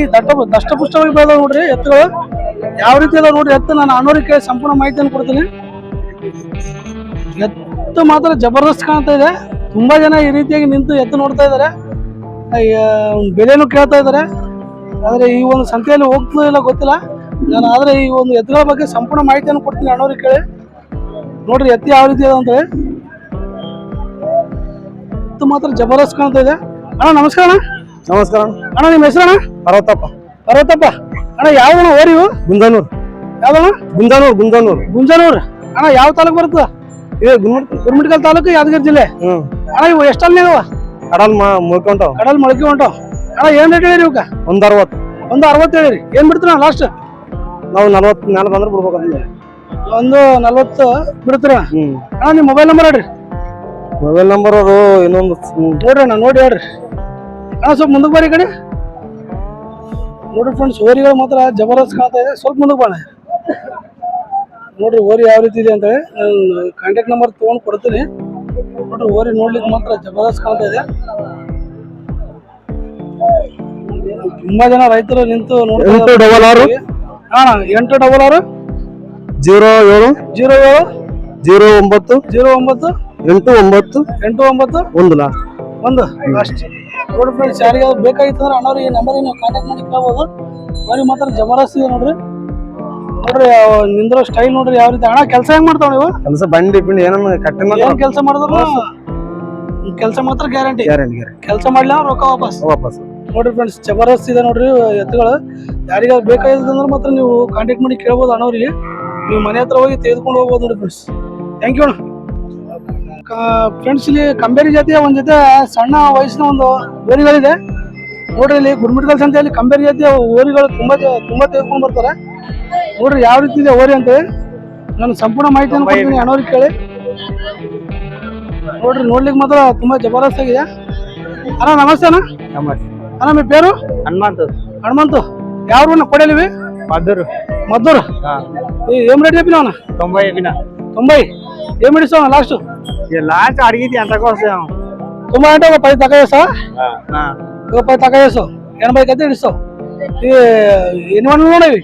[SPEAKER 1] ದಷ್ಟಪುಷ್ಟವಾಗಿ ಬೆಳೆದ ನೋಡ್ರಿ ಎತ್ತುಗಳು. ಯಾವ ರೀತಿ ಅದಾವ ನೋಡ್ರಿ ಎತ್ತು. ನಾನು ಅಣ್ಣವ್ರಿಗೆ ಸಂಪೂರ್ಣ ಮಾಹಿತಿಯನ್ನು ಕೊಡ್ತೀನಿ. ಎತ್ತು ಮಾತ್ರ ಜಬರ್ದಸ್ತ್ ಕಾಣ್ತಾ ಇದೆ. ತುಂಬಾ ಜನ ಈ ರೀತಿಯಾಗಿ ನಿಂತು ಎತ್ತು ನೋಡ್ತಾ ಇದಾರೆ, ಬೆಲೆನೂ ಕೇಳ್ತಾ ಇದಾರೆ. ಆದ್ರೆ ಈ ಒಂದು ಸಂತೆಯಲ್ಲಿ ಹೋಗ್ತದೋ ಇಲ್ಲ ಗೊತ್ತಿಲ್ಲ. ನಾನು ಆದ್ರೆ ಈ ಒಂದು ಎತ್ತುಗಳ ಬಗ್ಗೆ ಸಂಪೂರ್ಣ ಮಾಹಿತಿಯನ್ನು ಕೊಡ್ತೀನಿ ಅಣ್ಣವ್ರಿಗೆ ಕೇಳಿ. ನೋಡ್ರಿ ಎತ್ತು ಯಾವ ರೀತಿ ಅದ ಅಂತ ಹೇಳಿ. ಎತ್ತು ಮಾತ್ರ ಜಬರ್ದಸ್ತ್ ಕಾಣ್ತಾ ಇದೆ. ಅಣ್ಣ ನಮಸ್ಕಾರ. ಅಣ್ಣ
[SPEAKER 2] ನಮಸ್ಕಾರ
[SPEAKER 1] ಅಣ್ಣ, ನಿಮ್ಮ ಹೆಸರಣ್ಣ?
[SPEAKER 2] ಪರ್ವತಪ್ಪ
[SPEAKER 1] ಪರ್ವತಪ್ಪ. ಅಣ್ಣ ಯಾವ ಓರಿ ಇವು?
[SPEAKER 2] ಗುಂದನೂರ್
[SPEAKER 1] ಯಾವ್ದಣ್ಣ?
[SPEAKER 2] ಗುಂದನೂರ್
[SPEAKER 1] ಗುಂಜನೂರ್. ಅಣ್ಣ ಯಾವ ತಾಲೂಕು ಬರ್ತದ?
[SPEAKER 2] ಇದು ಗುರುಮಿಟ್ಕಲ್.
[SPEAKER 1] ಗುರ್ಮಿಟ್ಕಲ್ ತಾಲೂಕು, ಯಾದಗಿರಿ ಜಿಲ್ಲೆ. ಅಣ್ಣ ಇವು ಎಷ್ಟಲ್ಲಿ ಇದಾವ?
[SPEAKER 2] ಕಡಲ್ ಮುಳ್ಕೊಂಡವ್
[SPEAKER 1] ಕಡಲ್ ಮೊಳಕೆ ಹೊಂಟವ್. ಅಣ್ಣ ಏನ್ ರೇಟ್ ಹೇಳಿರಿ ಇವಕ್ಕ?
[SPEAKER 2] 160.
[SPEAKER 1] ಒಂದು 60 ಹೇಳಿರಿ. ಏನ್ ಬಿಡ್ತೀರ ಲಾಸ್ಟ್?
[SPEAKER 2] ನಾವು 40 ಮೇಲೆ ಬಂದ್ರೆ ಬಿಡ್ಬೇಕಂತ.
[SPEAKER 1] ಒಂದು 40 ಬಿಡ್ತೀರ. ಅಣ್ಣ ನಿಮ್ಮ ಮೊಬೈಲ್ ನಂಬರ್ ಹೇಳ್ರಿ.
[SPEAKER 2] ಮೊಬೈಲ್ ನಂಬರ್ ಅದು ಇನ್ನೊಂದು
[SPEAKER 1] ನೋಡ್ರಿ ಅಣ್ಣ, ನೋಡಿ ಹೇಳ್ರಿ. ಅಣ್ಣ ಸ್ವಲ್ಪ ಮುಂದಕ್ಕೆ ಬರ್ರಿ ಈ ಕಡೆ. ನೋಡ್ರಿ ಫ್ರೆಂಡ್ಸ್, ಓರಿಗಳು ಮಾತ್ರ ಜಬರ್ದಸ್ತ್ ಕಾಣ್ತಾ ಇದೆ. ಸ್ವಲ್ಪ ಮುಂದಕ್ಕೆ ಬಾಣ. ನೋಡ್ರಿ ಓರಿ ಯಾವ ರೀತಿ ಇದೆ ಅಂತ ಹೇಳಿ ನಾನು ಕಾಂಟ್ಯಾಕ್ಟ್ ನಂಬರ್ ತೊಗೊಂಡು ಕೊಡ್ತೀನಿ. ನೋಡ್ರಿ ಓರಿ ನೋಡ್ಲಿಕ್ಕೆ ಮಾತ್ರ ಜಬರ್ದಸ್ತ್ ಕಾಣ್ತಾ ಇದೆ. ತುಂಬಾ ಜನ ರೈತರು ನಿಂತು ನೋಡ್ತಾ
[SPEAKER 2] 866
[SPEAKER 1] ಅಣ್ಣ 866
[SPEAKER 2] 07
[SPEAKER 1] 07
[SPEAKER 2] 09
[SPEAKER 1] 09
[SPEAKER 2] 89
[SPEAKER 1] 89
[SPEAKER 2] 1 ಲಾಸ್ಟ್.
[SPEAKER 1] ಒಂದು ಲಾಸ್ಟ್. ನೋಡಿ ಫ್ರೆಂಡ್ಸ್, ಯಾರಿಗಾದ್ರು ಬೇಕಾಗಿತ್ತು ಅಂದ್ರೆ ಅಣ್ಣವ್ರಿಗೆ ಈ ನಂಬರ್ ನೀವು ಕಾಂಟ್ಯಾಕ್ಟ್ ಮಾಡಿ ಕೇಳ್ಬೋದು. ಓರಿ ಮಾತ್ರ ಜಬರ್ದಸ್ತ್ ಇದೆ ನೋಡ್ರಿ. ನೋಡ್ರಿ ನಿಂದ್ರೋ ಸ್ಟೈಲ್ ನೋಡ್ರಿ ಯಾವ ರೀತಿ. ಅಣ್ಣ ಕೆಲಸ ಹೆಂಗ್ ಮಾಡ್ತಾವ ನೀವು?
[SPEAKER 2] ಕೆಲಸ ಬಂಡಿ ಪಿಂಡಿ ಏನನ್ನ ಕಟ್ಟಿ
[SPEAKER 1] ಏನ್ ಕೆಲಸ ಮಾಡಿದ್ರು ಕೆಲಸ ಮಾತ್ರ ಗ್ಯಾರಂಟಿ. ಕೆಲಸ ಮಾಡ್ಲಿಲ್ಲ ರೊಕ್ಕ ವಾಪಸ್. ನೋಡ್ರಿ ಫ್ರೆಂಡ್ಸ್, ಜಬರ್ದಸ್ತ್ ಇದೆ ನೋಡ್ರಿ ಎತ್ತುಗಳು. ಯಾರಿಗಾದ್ರು ಬೇಕಾಗಿತ್ತು ಅಂದ್ರೆ ಮಾತ್ರ ನೀವು ಕಾಂಟ್ಯಾಕ್ಟ್ ಮಾಡಿ ಕೇಳ್ಬೋದು ಅಣ್ಣವ್ರಿಗೆ. ನೀವು ಮನೆ ಹತ್ರ ಹೋಗಿ ತೆಗೆದುಕೊಂಡು ಹೋಗ್ಬೋದು ನೋಡಿ ಫ್ರೆಂಡ್ಸ್. ಥ್ಯಾಂಕ್ ಯು ಅಣ್ಣ. ಫ್ರೆಂಡ್ಸ್, ಇಲ್ಲಿ ಕಂಬೇರಿ ಜಾತಿಯ ಒಂದ್ ಜೊತೆ ಸಣ್ಣ ವಯಸ್ಸಿನ ಒಂದು ಓರಿಗಳಿದೆ ನೋಡ್ರಿ. ಇಲ್ಲಿ ಗುರ್ಮಿಟ್ಕಲ್ ಸಂತೆಯಲ್ಲಿ ಕಂಬೇರಿ ಜಾತಿಯ ಓರಿಗಳು ತುಂಬಾ ತೆಗೆದುಕೊಂಡು ಬರ್ತಾರೆ. ನೋಡ್ರಿ ಯಾವ ರೀತಿ ಇದೆ ಓರಿ ಅಂತ ನಾನು ಸಂಪೂರ್ಣ ಮಾಹಿತಿಯನ್ನು ಕೊಡ್ತೀನಿ ಅಣ್ಣವ್ರಿಗೆ ಕೇಳಿ. ನೋಡ್ರಿ ನೋಡ್ಲಿಕ್ಕೆ ಮಾತ್ರ ತುಂಬಾ ಜಬರ್ದಸ್ತ್ ಆಗಿದೆ. ಅಣ್ಣ ನಮಸ್ತೆ ಅಣ್ಣ. ಅಣ್ಣ మీ పేరు? హనుమంతు. ఎవరు కొడలివి? మద్దూరు. ఏం రేట్ చెప్పినావు అన్న?
[SPEAKER 2] 90 చెప్పిన.
[SPEAKER 1] 90. ఏమి ఇస్తావు లాస్ట్?
[SPEAKER 2] లాస్ట్ అడిగితే ఎంతకు వస్తాం?
[SPEAKER 1] 90 అంటే ఒక 10 తక్కువ చేస్తావా? ఒక 10 తక్కువ చేస్తావు. 80కి అయితే ఇస్తావు. ఎన్ని వందలు ఉన్నాయి?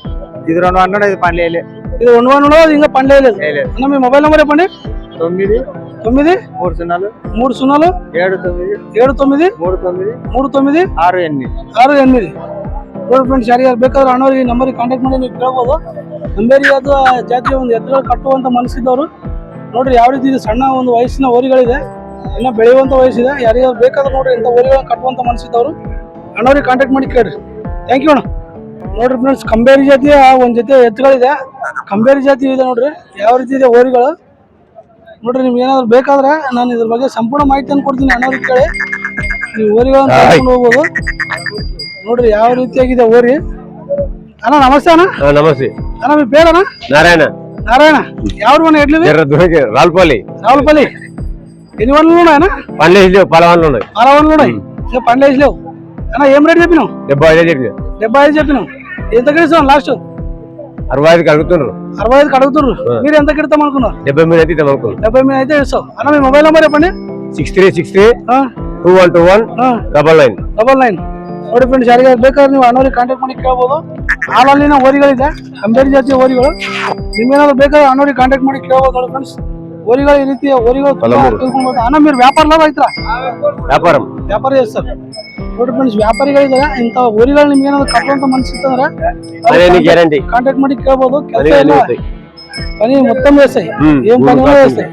[SPEAKER 2] ఇది 200. ఇది పని లేదు.
[SPEAKER 1] ఇది 2 వందలు, ఇంకా పని లేదు. అన్న మీ మొబైల్ నెంబర్ చెప్పండి.
[SPEAKER 2] 9
[SPEAKER 1] 9
[SPEAKER 2] 3
[SPEAKER 1] 3 0
[SPEAKER 2] 7 9
[SPEAKER 1] 7 9 3 9 6 8. ನೋಡಿ ಫ್ರೆಂಡ್ಸ್, ಯಾರಿಗಾರು ಬೇಕಾದ್ರೆ ಅಣ್ಣವ್ರಿಗೆ ನಂಬರಿಗೆ ಕಾಂಟ್ಯಾಕ್ಟ್ ಮಾಡಿ ನೀವು ಕೇಳ್ಬೋದು. ಕಂಬೇರಿ ಜಾತಿಯ ಒಂದು ಎತ್ತುಗಳು ಕಟ್ಟುವಂತ ಮನಸ್ಸಿದ್ದವರು ನೋಡ್ರಿ ಯಾವ ರೀತಿ ಇದೆ. ಸಣ್ಣ ಒಂದು ವಯಸ್ಸಿನ ಓರಿಗಳಿದೆ, ಇನ್ನ ಬೆಳೆಯುವಂತ ವಯಸ್ಸಿದೆ. ಯಾರಿಗಾದ್ರು ಬೇಕಾದ್ರೆ ನೋಡ್ರಿ ಇಂಥ ಓರಿಗಳನ್ನ ಕಟ್ಟುವಂತ ಮನಸ್ಸಿದ್ದವರು ಅಣ್ಣವ್ರಿಗೆ ಕಾಂಟ್ಯಾಕ್ಟ್ ಮಾಡಿ ಕೇಳ್ರಿ. ಥ್ಯಾಂಕ್ ಯು ಅಣ್ಣ. ನೋಡ್ರಿ ಫ್ರೆಂಡ್ಸ್, ಕಂಬೇರಿ ಜಾತಿಯ ಒಂದ್ ಜೊತೆ ಎತ್ತುಗಳಿದೆ. ಕಂಬೇರಿ ಜಾತಿ ಇದೆ ನೋಡ್ರಿ ಯಾವ ರೀತಿ ಇದೆ ಓರಿಗಳು. ನೋಡ್ರಿ ನಿಮ್ಗೆ ಏನಾದ್ರು ಬೇಕಾದ್ರೆ ನಾನು ಇದ್ರ ಬಗ್ಗೆ ಸಂಪೂರ್ಣ ಮಾಹಿತಿಯನ್ನು ಕೊಡ್ತೀನಿ ಅಣ್ಣವ್ರಿಗೆ ಕೇಳಿ. ನೀವು ಓರಿಗಳನ್ನ ತಗೊಂಡು ಹೋಗ್ಬೋದು. ನೋಡ್ರಿ ಯಾವ ರೀತಿಯಾಗಿದೆ ಓರಿ. ಅಣ್ಣ నమస్తే అన్న.
[SPEAKER 4] నమస్తే
[SPEAKER 1] అన్న మీ పేరన్నా?
[SPEAKER 4] నారాయణ.
[SPEAKER 1] నారాయణ. ఎవరు మన ఎడ్లు?
[SPEAKER 4] రావులపల్లి.
[SPEAKER 1] రావులపల్లి. ఎన్ని వందలు ఉన్నాయన్నా?
[SPEAKER 4] పండ్లేసి లేవు, పలవన్లు ఉన్నాయి.
[SPEAKER 1] పలవన్లు ఉన్నాయి, ఇంకా పండ్లేసి లేవు. అన్న ఏం రేట్ చెప్పినావు?
[SPEAKER 4] 75 చెప్పినా.
[SPEAKER 1] 75 చెప్పినావు. ఎంత కడిస్తావు లాస్ట్?
[SPEAKER 4] 65 అడుగుతున్నారు.
[SPEAKER 1] 65 అడుగుతున్నారు. మీరు ఎంత కడతాం అనుకున్నారు?
[SPEAKER 4] 70 మీద అయితే ఇద్దాం అనుకున్నాం.
[SPEAKER 1] 70 మీద అయితే ఇస్తావు. అన్న మీ మొబైల్ నెంబర్ చెప్పండి.
[SPEAKER 4] 6363 2121 99.
[SPEAKER 1] ನೋಡಿ ಫ್ರೆಂಡ್ಸ್, ಯಾರಿಗಾದ್ರು ಬೇಕಾದ್ರೆ ನೀವು ಅಣ್ಣವ್ರಿಗೆ ಕಾಂಟ್ಯಾಕ್ಟ್ ಮಾಡಿ ಕೇಳ್ಬೋದು. ಹಾಲಲ್ಲಿನ ಓರಿಗಳಿದೆ, ಕಂಬೇರಿ ಜಾತಿಯ ಓರಿಗಳು. ನಿಮ್ಗೇನಾದ್ರು ಬೇಕಾದ್ರೆ ಅಣ್ಣವ್ರಿಗೆ ಕಾಂಟ್ಯಾಕ್ಟ್ ಮಾಡಿ ಕೇಳ್ಬೋದು ನೋಡಿ ಫ್ರೆಂಡ್ಸ್. ఓరిగా ఈ రీతి ఓరిగా అన్న మీరు వ్యాపారంలో రైతురా? ವ್ಯಾಪಾರ ಸರ್. ನೋಡಿ ಫ್ರೆಂಡ್ಸ್, ವ್ಯಾಪಾರಿಗಳಿದ್ದಾರೆ. ಇಂಥ ಓರಿಗಳು ನಿಮ್ಗೆ ಏನಾದ್ರು ಕಟ್ಟುವಂತ ಮನಸ್ಸು ಇತ್ತಂದ್ರೆ ಕಾಂಟ್ಯಾಕ್ಟ್ ಮಾಡಿ ಕೇಳ್ಬೋದು. ಕೆಲಸ ಇಲ್ಲ, పని మొత్తం చేస్తాయి. ఏం పని కూడా చేస్తాయి.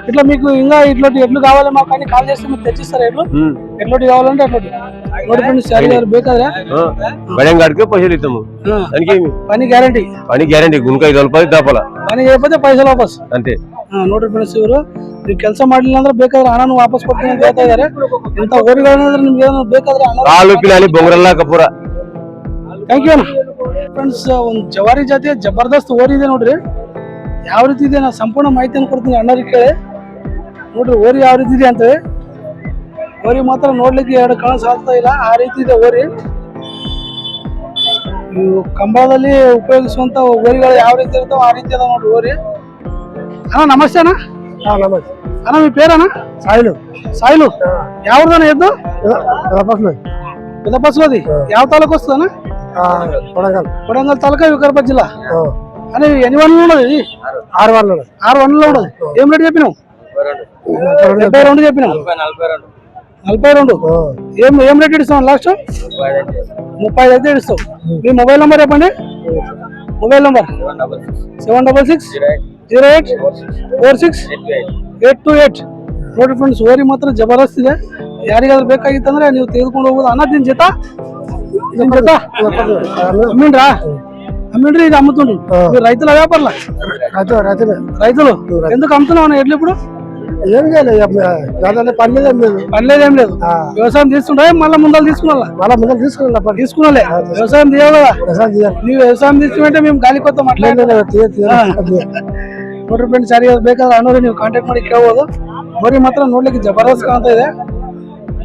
[SPEAKER 1] ఇట్లా మీకు ఇంకా ఇట్లాంటి ఎడ్లు కావాలి మాకు అని కాల్ చేస్తే మీరు తెచ్చిస్తారు. ఎడ్లు ఎట్లాంటి కావాలంటే అట్లాంటి. ನೋಡಿ ಫ್ರೆಂಡ್ಸ್, ಯಾರಿಗಾದ್ರು ಬೇಕಾದ್ರೆ
[SPEAKER 4] పైసలు ఇస్తాము.
[SPEAKER 1] పని గ్యారంటీ.
[SPEAKER 4] గుంక 5 రూపాయలు దాపాల.
[SPEAKER 1] పని చేయకపోతే పైసలు వాపస్
[SPEAKER 4] అంతే.
[SPEAKER 1] ನೋಡ್ರಿ ಫ್ರೆಂಡ್ಸ್, ಇವರು ನೀವು ಕೆಲಸ ಮಾಡ್ಲಿಲ್ಲ ಅಂದ್ರೆ ಬೇಕಾದ್ರೆ ಹಣನು ವಾಪಸ್ ಕೊಡ್ತೀನಿ ಅಂತ ಹೇಳ್ತಾ ಇದಾರೆ. ಇಂಥ ಓರಿಗಳೇನಾದ್ರೆ ನಿಮ್ಗೆ ಏನಾದ್ರು ಬೇಕಾದ್ರೆ
[SPEAKER 4] ಬೊಂಗರಲ್ಲ ಕಪೂರ.
[SPEAKER 1] ಥ್ಯಾಂಕ್ ಯು ಅಣ್ಣ. ಫ್ರೆಂಡ್ಸ್, ಒಂದು ಜವಾರಿ ಜಾತಿಯ ಜಬರ್ದಸ್ತ್ ಓರಿ ಇದೆ ನೋಡ್ರಿ ಯಾವ ರೀತಿ ಇದೆ. ನಾನು ಸಂಪೂರ್ಣ ಮಾಹಿತಿಯನ್ನು ಕೊಡ್ತೀನಿ ಅಣ್ಣರಿಗೆ ಕೇಳಿ. ನೋಡ್ರಿ ಓರಿ ಯಾವ ರೀತಿ ಇದೆ ಅಂತ ಓರಿ ಮಾತ್ರ ನೋಡ್ಲಿಕ್ಕೆ ಎರಡು ಕಣ್ಣು ಸಾಲ್ತಾ ಇಲ್ಲ, ಆ ರೀತಿ ಇದೆ ಓರಿ. ಇವು ಕಂಬಳದಲ್ಲಿ ಉಪಯೋಗಿಸುವಂತ ಓರಿಗಳು ಯಾವ ರೀತಿ ಇರ್ತಾವ ಆ ರೀತಿ ಅದಾವ ನೋಡ್ರಿ ಓರಿ. ಅಣ್ಣ ನಮಸ್ತೆ ಅಣ್ಣ.
[SPEAKER 2] ನಮಸ್ತೆ
[SPEAKER 1] ಅಣ್ಣ మీ పేరಣ್ಣ?
[SPEAKER 2] ಸಾಯಿಲು.
[SPEAKER 1] ಸಾಯಿಲು ಯಾವ್ದಣ್ಣ ಎದ್ದು?
[SPEAKER 2] ಬಸಲು.
[SPEAKER 1] ಬಸವದಿ ಯಾವ ತಾಲೂಕು ವస్తుందన్న?
[SPEAKER 2] కొడంగల్.
[SPEAKER 1] కొడంగల్ తాలూకా వికారాబాద్ జిల్లా. అని ఎన్ని వన్లు ఉన్నది?
[SPEAKER 2] 6 వాళ్ళు.
[SPEAKER 1] 6 వన్లు ఉన్నది. ఏం రేట్ చెప్పినావు? 72 చెప్పినావు. 42. ఏం రేట్ ఇస్తావు లాస్ట్? 35 అయితే ఇస్తావు. మీ మొబైల్ నంబర్ చెప్పండి. మొబైల్ నంబర్ 760846 ನೋಡಿ ಫ್ರೆಂಡ್ಸ್, ಓರಿ ಮಾತ್ರ ಜಬರ್ದಸ್ತ್ ಇದೆ. ಯಾರಿಗಾದ್ರೂ ಬೇಕಾಗಿತ್ತಂದ್ರೆ ನೀವು ತೆಗೆದುಕೊಂಡು ಹೋಗ್ಬೋದು. ಅಣ್ಣ ದಿನ ಜೊತೆ అమ్మిండ్రా? అమ్మిండ్రి ఇది అమ్ముతుండ్రు. మీరు రైతుల వ్యాపారులా? రైతులు. ఎందుకు అమ్ముతున్నావు ఎడ్లు ఇప్పుడు?
[SPEAKER 2] ఏం చేయాలి,
[SPEAKER 1] పనిలేదేం లేదు. వ్యవసాయం తీసుకుంటా మళ్ళీ ముందలు తీసుకున్నా? తీసుకున్నాలే. వ్యవసాయం తీయవు కదా. ನೀವು వ్యవసాయం తీసుకుంటే మేము ಗಾಳಿ ಕೊತ್ತ ನೋಡ್ರಿ ಫ್ರೆಂಡ್ಸ್, ಯಾರಿಗಾದ್ರು ಬೇಕಾದ್ರೆ ಅನ್ನೋರು ನೀವು ಕಾಂಟ್ಯಾಕ್ಟ್ ಮಾಡಿ ಕೇಳ್ಬೋದು. ಬರೀ ಮಾತ್ರ ನೋಡ್ಲಿಕ್ಕೆ ಜಬರ್ದಸ್ತ್ ಕಾಣ್ತಾ ಇದೆ.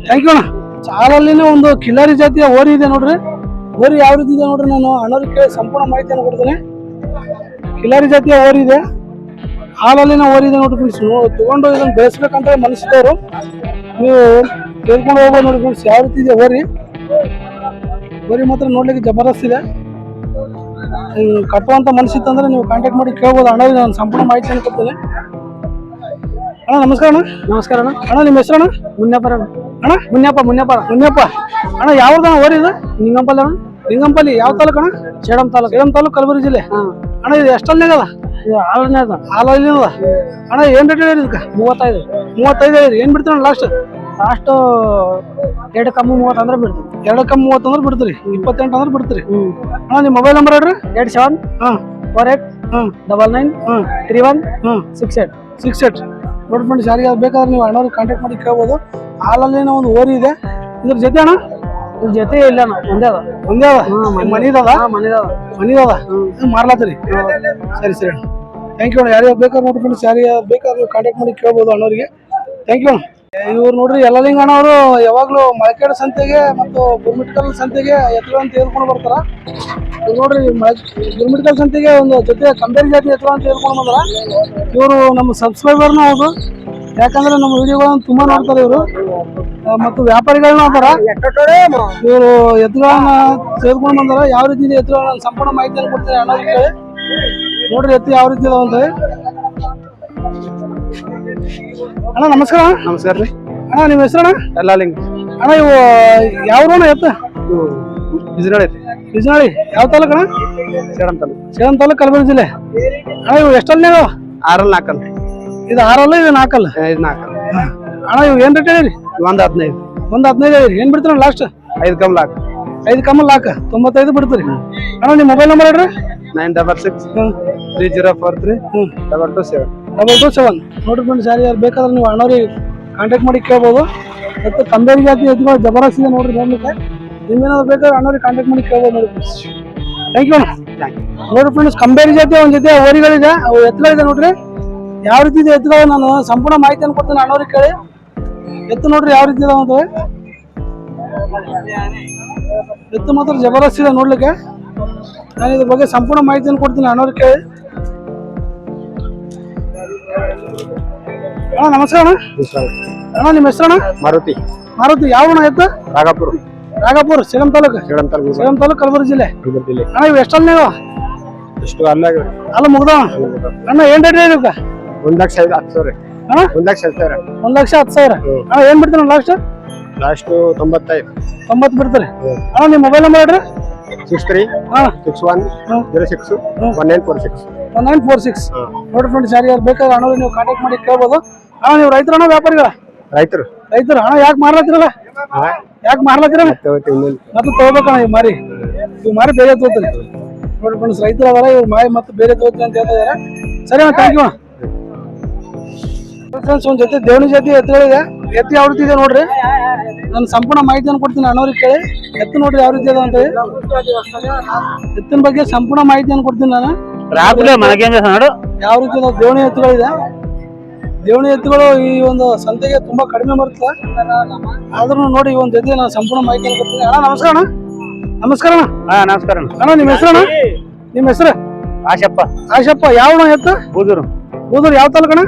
[SPEAKER 1] ಥ್ಯಾಂಕ್ ಯು ಅಣ್ಣ. ಸಾಲಲ್ಲಿನೇ ಒಂದು ಕಿಲಾರಿ ಜಾತಿಯ ಓರಿ ಇದೆ ನೋಡ್ರಿ. ಓರಿ ಯಾವ ರೀತಿ ಇದೆ ನೋಡ್ರಿ, ನಾನು ಅಣ್ಣವ್ರಿಗೆ ಕೇಳಿ ಸಂಪೂರ್ಣ ಮಾಹಿತಿಯನ್ನು ಕೊಡ್ತೇನೆ. ಕಿಲಾರಿ ಜಾತಿಯ ಓರಿ ಇದೆ, ಹಾಲಲ್ಲಿನ ಓರಿ ಇದೆ ನೋಡ್ರಿ ಫ್ರೆಂಡ್ಸ್. ತಗೊಂಡು ಇದನ್ನು ಬೆಳೆಸ್ಬೇಕಂತ ಮನಸ್ಸಿದವರು ನೀವು ಕೇಳ್ಕೊಂಡು ಹೋಗ್ಬೋದು ನೋಡಿ ಫ್ರೆಂಡ್ಸ್. ಯಾವ ರೀತಿ ಇದೆ ಓರಿ. ಓರಿ ಮಾತ್ರ ನೋಡ್ಲಿಕ್ಕೆ ಜಬರ್ದಸ್ತ್ ಇದೆ. ಕಟ್ಟುವಂತ ಮನಸ್ಸಿತ್ತಂದ್ರೆ ನೀವು ಕಾಂಟ್ಯಾಕ್ಟ್ ಮಾಡಿ ಕೇಳ್ಬೋದು. ಅಣ್ಣವ್ರಿಗೆ ನಾನು ಸಂಪೂರ್ಣ ಮಾಹಿತಿಯನ್ನು ಕೊಡ್ತೇನೆ. ಅಣ್ಣ ನಮಸ್ಕಾರ ಅಣ್ಣ.
[SPEAKER 3] ನಮಸ್ಕಾರ ಅಣ್ಣ.
[SPEAKER 1] ಅಣ್ಣ ನಿಮ್ಮ ಹೆಸರು ಅಣ್ಣ?
[SPEAKER 3] ಮುನ್ನಪ್ಪ ಅಣ್ಣ.
[SPEAKER 1] ಮುನ್ಯಪ್ಪ ಅಣ್ಣ. ಯಾವ್ದಣ್ಣ ಓರಿ ಇದು?
[SPEAKER 3] ನಿಂಗಂಪಲ್ಲಿ ಅಣ್ಣ.
[SPEAKER 1] ಲಿಂಗಂಪಲ್ಲಿ ಯಾವ ತಾಲೂಕು ಅಣ್ಣ?
[SPEAKER 3] ಸೇಡಂ ತಾಲೂಕು
[SPEAKER 1] ಕಲಬುರಗಿ ಜಿಲ್ಲೆ. ಅಣ್ಣ ಇದು ಎಷ್ಟಲ್ಲಿ ಅದ?
[SPEAKER 3] ಹಾಲನೇ ಅದ.
[SPEAKER 1] ಹಾಲಲ್ಲಿ ಅದ. ಅಣ್ಣ ಏನ್ ರೇಟ್ ಹೇಳಿರಿ ಇದಕ್ಕೆ? 35 ಹೇಳಿರಿ. ಏನ್ ಬಿಡ್ತೀರ ಲಾಸ್ಟ್?
[SPEAKER 3] 2 ಕಮ್ಮಿ 30 ಅಂದ್ರೆ ಬಿಡ್ತೀವಿ.
[SPEAKER 1] 2 ಕಮ್ಮಿ 30 ಅಂದ್ರೆ ಬಿಡ್ತೀರಿ. 28 ಅಂದ್ರೆ ಬಿಡ್ತೀರಿ. ಅಣ್ಣ ನಿಮ್ಮ ಮೊಬೈಲ್ ನಂಬರ್ ಹೇಳ್ರಿ. 8748993168. ನೋಡಿ ಫ್ರೆಂಡ್ಸ್, ಯಾರಿಗಾದ್ರು ಬೇಕಾದ್ರೆ ನೀವು ಅಣ್ಣವ್ರಿಗೆ ಕಾಂಟ್ಯಾಕ್ಟ್ ಮಾಡಿ ಕೇಳ್ಬೋದು. ಹಾಲಲ್ಲಿನ ಒಂದು ಓರಿ ಇದೆ. ಇದ್ರ ಜೊತೆ ಅಣ್ಣ
[SPEAKER 3] ಜೊತೆ ಇಲ್ಲ ಅಣ್ಣ,
[SPEAKER 1] ಒಂದೇ ಅದ. ಮನಿದದ ಮಾರ್ಲಾತ್ರಿ. ಸರಿ ಅಣ್ಣ, ಥ್ಯಾಂಕ್ ಯು ಅಣ್ಣ. ಯಾರಿಗಾದ್ರು ಬೇಕಾದ್ರೆ ನೋಡಿ ಫ್ರೆಂಡ್ಸ್, ಯಾರಿಗಾದ್ರು ಬೇಕಾದ್ರೆ ನೀವು ಕಾಂಟ್ಯಾಕ್ಟ್ ಮಾಡಿ ಕೇಳ್ಬೋದು ಅಣ್ಣವ್ರಿಗೆ. ಥ್ಯಾಂಕ್ ಯು ಅಣ್ಣ. ಇವ್ರು ನೋಡ್ರಿ ಯಲ್ಲಲಿಂಗ ಅಣ್ಣವರು ಯಾವಾಗ್ಲೂ ಮಳಕೇಡ ಸಂತೆಗೆ ಮತ್ತು ಗುರ್ಮಿಟ್ಕಲ್ ಸಂತೆಗೆ ಎತ್ತುಗಳನ್ನ ತೆಗೆದುಕೊಂಡು ಬರ್ತಾರ. ನೋಡ್ರಿ ಗುರ್ಮಿಟ್ಕಲ್ ಸಂತೆಗೆ ಒಂದು ಜೊತೆ ಕಂಬೇರಿ ಜಾತಿ ಎತ್ತುಗಳನ್ನ ತೆಗೆದುಕೊಂಡು ಬಂದಾರ. ಇವರು ನಮ್ಮ ಸಬ್ಸ್ಕ್ರೈಬರ್ನ ಹೌದು, ಯಾಕಂದ್ರೆ ನಮ್ಮ ವಿಡಿಯೋಗಳನ್ನ ತುಂಬಾ ನೋಡ್ತಾರೆ ಇವರು ಮತ್ತು ವ್ಯಾಪಾರಿಗಳನ್ನ ಅದಾರ. ಇವರು ಎತ್ತುಗಳನ್ನ ತೆಗೆದುಕೊಂಡು ಬಂದಾರ. ಯಾವ ರೀತಿ ಇದೆ ಎತ್ತುಗಳನ್ನ ಸಂಪೂರ್ಣ ಮಾಹಿತಿಯನ್ನು ಕೊಡ್ತಾರೆ ಅಣ್ಣವ್ರಿಗೆ ಕೇಳಿ. ನೋಡ್ರಿ ಎತ್ತು ಯಾವ ರೀತಿ ಇದಾವ ಅಂತ. ಅಣ್ಣ ನಮಸ್ಕಾರ.
[SPEAKER 2] ನಮಸ್ಕಾರ ರೀ
[SPEAKER 1] ಅಣ್ಣ ನಿಮ್ಮ ಹೆಸರಣ್ಣ?
[SPEAKER 2] ಎಲ್ಲಾಲಿಂಗ್.
[SPEAKER 1] ಅಣ್ಣ ಇವು ಯಾವ್ರಣ್ಣ ಎತ್ತ? ಬಿಜನಾಳಿ ಯಾವ ತಾಲೂಕು ಅಣ್ಣ? ಸೇಡಂ ತಾಲೂಕು ಕಲಬುರಗಿ ಜಿಲ್ಲೆ. ಅಣ್ಣ ಇವು ಎಷ್ಟಲ್ಲಿ
[SPEAKER 2] 6 4
[SPEAKER 1] ಇದು 6 ಇದು 4 ಅಣ್ಣ ಇವು ಏನ್ ರೇಟ್ ಹೇಳಿರಿ? 115 ಹೇಳಿರಿ. ಏನ್ ಬಿಡ್ತೀರ ಲಾಸ್ಟ್?
[SPEAKER 2] 5 come lock.
[SPEAKER 1] 5 ಕಮ್ಮಲ್ ಲಾಕ್ 95 ಬಿಡ್ತೀರಿ. ಅಣ್ಣ ನಿಮ್ಮ ಮೊಬೈಲ್ ನಂಬರ್ ಹೇಳ್ರಿ.
[SPEAKER 2] 9630043227.
[SPEAKER 1] ನೋಡ್ರಿ ಫ್ರೆಂಡ್ಸ್, ಯಾರು ಬೇಕಾದ್ರೆ ನೀವು ಅಣ್ಣವ್ರಿಗೆ ಕಾಂಟ್ಯಾಕ್ಟ್ ಮಾಡಿ ಕೇಳ್ಬೋದು. ಮತ್ತು ಕಂಬೇರಿ ಜಾತಿ ಎತ್ತುಗಳು ಜಬರ್ದಸ್ತ್ ಇದೆ ನೋಡ್ರಿ ನೋಡ್ಲಿಕ್ಕೆ. ನಿಮ್ಗೇನಾದ್ರು ಬೇಕಾದ್ರೆ ಅಣ್ಣವ್ರಿಗೆ ಕಾಂಟ್ಯಾಕ್ಟ್ ಮಾಡಿ ಕೇಳ್ಬೋದು ನೋಡಿ ಫ್ರೆಂಡ್ಸ್. ಥ್ಯಾಂಕ್ ಯು ಅಣ್ಣ. ನೋಡ್ರಿ ಫ್ರೆಂಡ್ಸ್, ಕಂಬೇರಿ ಜಾತಿ ಒಂದು ಜೊತೆ ಓರಿಗಳಿದೆ, ಅವು ಎತ್ತುಗಳಿದೆ ನೋಡ್ರಿ. ಯಾವ ರೀತಿ ಇದೆ ಎತ್ತುಗಳು ನಾನು ಸಂಪೂರ್ಣ ಮಾಹಿತಿಯನ್ನು ಕೊಡ್ತೀನಿ ಅಣ್ಣವ್ರಿಗೆ ಕೇಳಿ. ಎತ್ತು ನೋಡ್ರಿ ಯಾವ ರೀತಿ ಇದಾವ ಅಂತ. ಎತ್ತು ಮಾತ್ರ ಜಬರ್ದಸ್ತ್ ಇದೆ ನೋಡ್ಲಿಕ್ಕೆ. ನಾನು ಇದ್ರ ಬಗ್ಗೆ ಸಂಪೂರ್ಣ ಮಾಹಿತಿಯನ್ನು ಕೊಡ್ತೀನಿ ಅಣ್ಣವ್ರಿಗೆ ಕೇಳಿ. ಅಣ್ಣ ನಮಸ್ಕಾರ ಅಣ್ಣ. ಅಣ್ಣ ನಿಮ್ಮ ಹೆಸರಣ್ಣ?
[SPEAKER 2] ಮಾರುತಿ.
[SPEAKER 1] ಯಾವ ಅಣ್ಣ ಎತ್ತು? ರಾಗಾಪುರ ಸೇಡಂ ತಾಲೂಕು ಕಲಬುರಗಿ ಜಿಲ್ಲೆ. ಅಣ್ಣ ಇವು ಎಷ್ಟಲ್ಲಿ
[SPEAKER 2] ಎಷ್ಟು ಅಲ್ಲ
[SPEAKER 1] ಮುಗ್ದವ? ಅಣ್ಣ ಏನ್ ರೇಟ್ ಹೇಳಿ?
[SPEAKER 2] 1,10,000.
[SPEAKER 1] ಅಣ್ಣ
[SPEAKER 2] 1,10,000.
[SPEAKER 1] 1,10,000. ಅಣ್ಣ ಏನ್ ಬಿಡ್ತೀರ ಲಾಸ್ಟ್?
[SPEAKER 2] 90
[SPEAKER 1] ಬಿಡ್ತಾರೆ. ಅಣ್ಣ ನಿಮ್ಮ ಮೊಬೈಲ್ ನಂಬರ್ ಹೇಳ್ರಿ.
[SPEAKER 2] 6361061946.
[SPEAKER 1] ನೋಡಿ ಫ್ರೆಂಡ್ಸ್, ಯಾರಿಗಾರು ಬೇಕಾದ್ರೆ ಅಣ್ಣ ನೀವು ಕಾಂಟ್ಯಾಕ್ಟ್ ಮಾಡಿ ಕೇಳ್ಬೋದು. ಅಣ್ಣ ನೀವು ರೈತರಣ್ಣ ವ್ಯಾಪಾರಿಗಳ?
[SPEAKER 2] ರೈತರು.
[SPEAKER 1] ಅಣ್ಣ ಯಾಕೆ ಮಾರ್ಲತ್ತಿರಲ್ಲ? ಮತ್ತೆ ತಗೋಬೇಕಣ್ಣ ಇವ್ ಮಾರಿ ಬೇರೆ ತಗೋತೀರಿ. ನೋಡಿ ಫ್ರೆಂಡ್ಸ್, ರೈತರು ಅದಾರ, ಇವ್ರು ಮಾರಿ ಮತ್ತೆ ಬೇರೆ ತಗೋತೀನಿ ಅಂತ ಹೇಳ್ತಾ ಇದಾರೆ. ಸರಿ ಅಣ್ಣ, ಥ್ಯಾಂಕ್ ಯು ಅಣ್ಣ. ಫ್ರೆಂಡ್ಸ್, ಒಂದ್ ಜೊತೆ ದೇವಣಿ ಜಾತಿ ಎತ್ತುಗಳಿದೆ. ಎತ್ತು ಯಾವ ರೀತಿ ಇದೆ ನೋಡ್ರಿ, ನಾನು ಸಂಪೂರ್ಣ ಮಾಹಿತಿಯನ್ನು ಕೊಡ್ತೀನಿ ಅಣ್ಣವ್ರಿಗೆ ಕೇಳಿ. ಎತ್ತು ನೋಡ್ರಿ ಯಾವ ರೀತಿ ಅದ ಅಂತ. ಎತ್ತಿನ ಬಗ್ಗೆ ಸಂಪೂರ್ಣ ಮಾಹಿತಿಯನ್ನು ಕೊಡ್ತೀನಿ ನಾನು. ಯಾವ ರೀತಿ ದೇವಣಿ ಎತ್ತುಗಳಿದೆ ದೇವಣಿ ಎತ್ತುಗಳು ಈ ಒಂದು ಸಂತೆಗೆ ತುಂಬಾ ಕಡಿಮೆ ಬರುತ್ತೆ. ಆದ್ರೂ ನೋಡಿ ಈ ಒಂದು ಜೊತೆ ನಾನು ಸಂಪೂರ್ಣ ಮಾಹಿತಿ ಕೊಡ್ತೀನಿ. ಅಣ್ಣ ನಮಸ್ಕಾರ ಅಣ್ಣ. ನಮಸ್ಕಾರ ಅಣ್ಣ.
[SPEAKER 2] ಹಾ ನಮಸ್ಕಾರ
[SPEAKER 1] ಅಣ್ಣ ನಿಮ್ಮ ಹೆಸರು ಅಣ್ಣ? ನಿಮ್ಮ ಹೆಸರು?
[SPEAKER 2] ಆಶಪ್ಪ
[SPEAKER 1] ಆಶಪ್ಪ. ಯಾವ ಎತ್ತು?
[SPEAKER 2] ಬೂದೂರು
[SPEAKER 1] ಬೂದೂರು. ಯಾವ ತಾಲೂಕಣ್ಣ?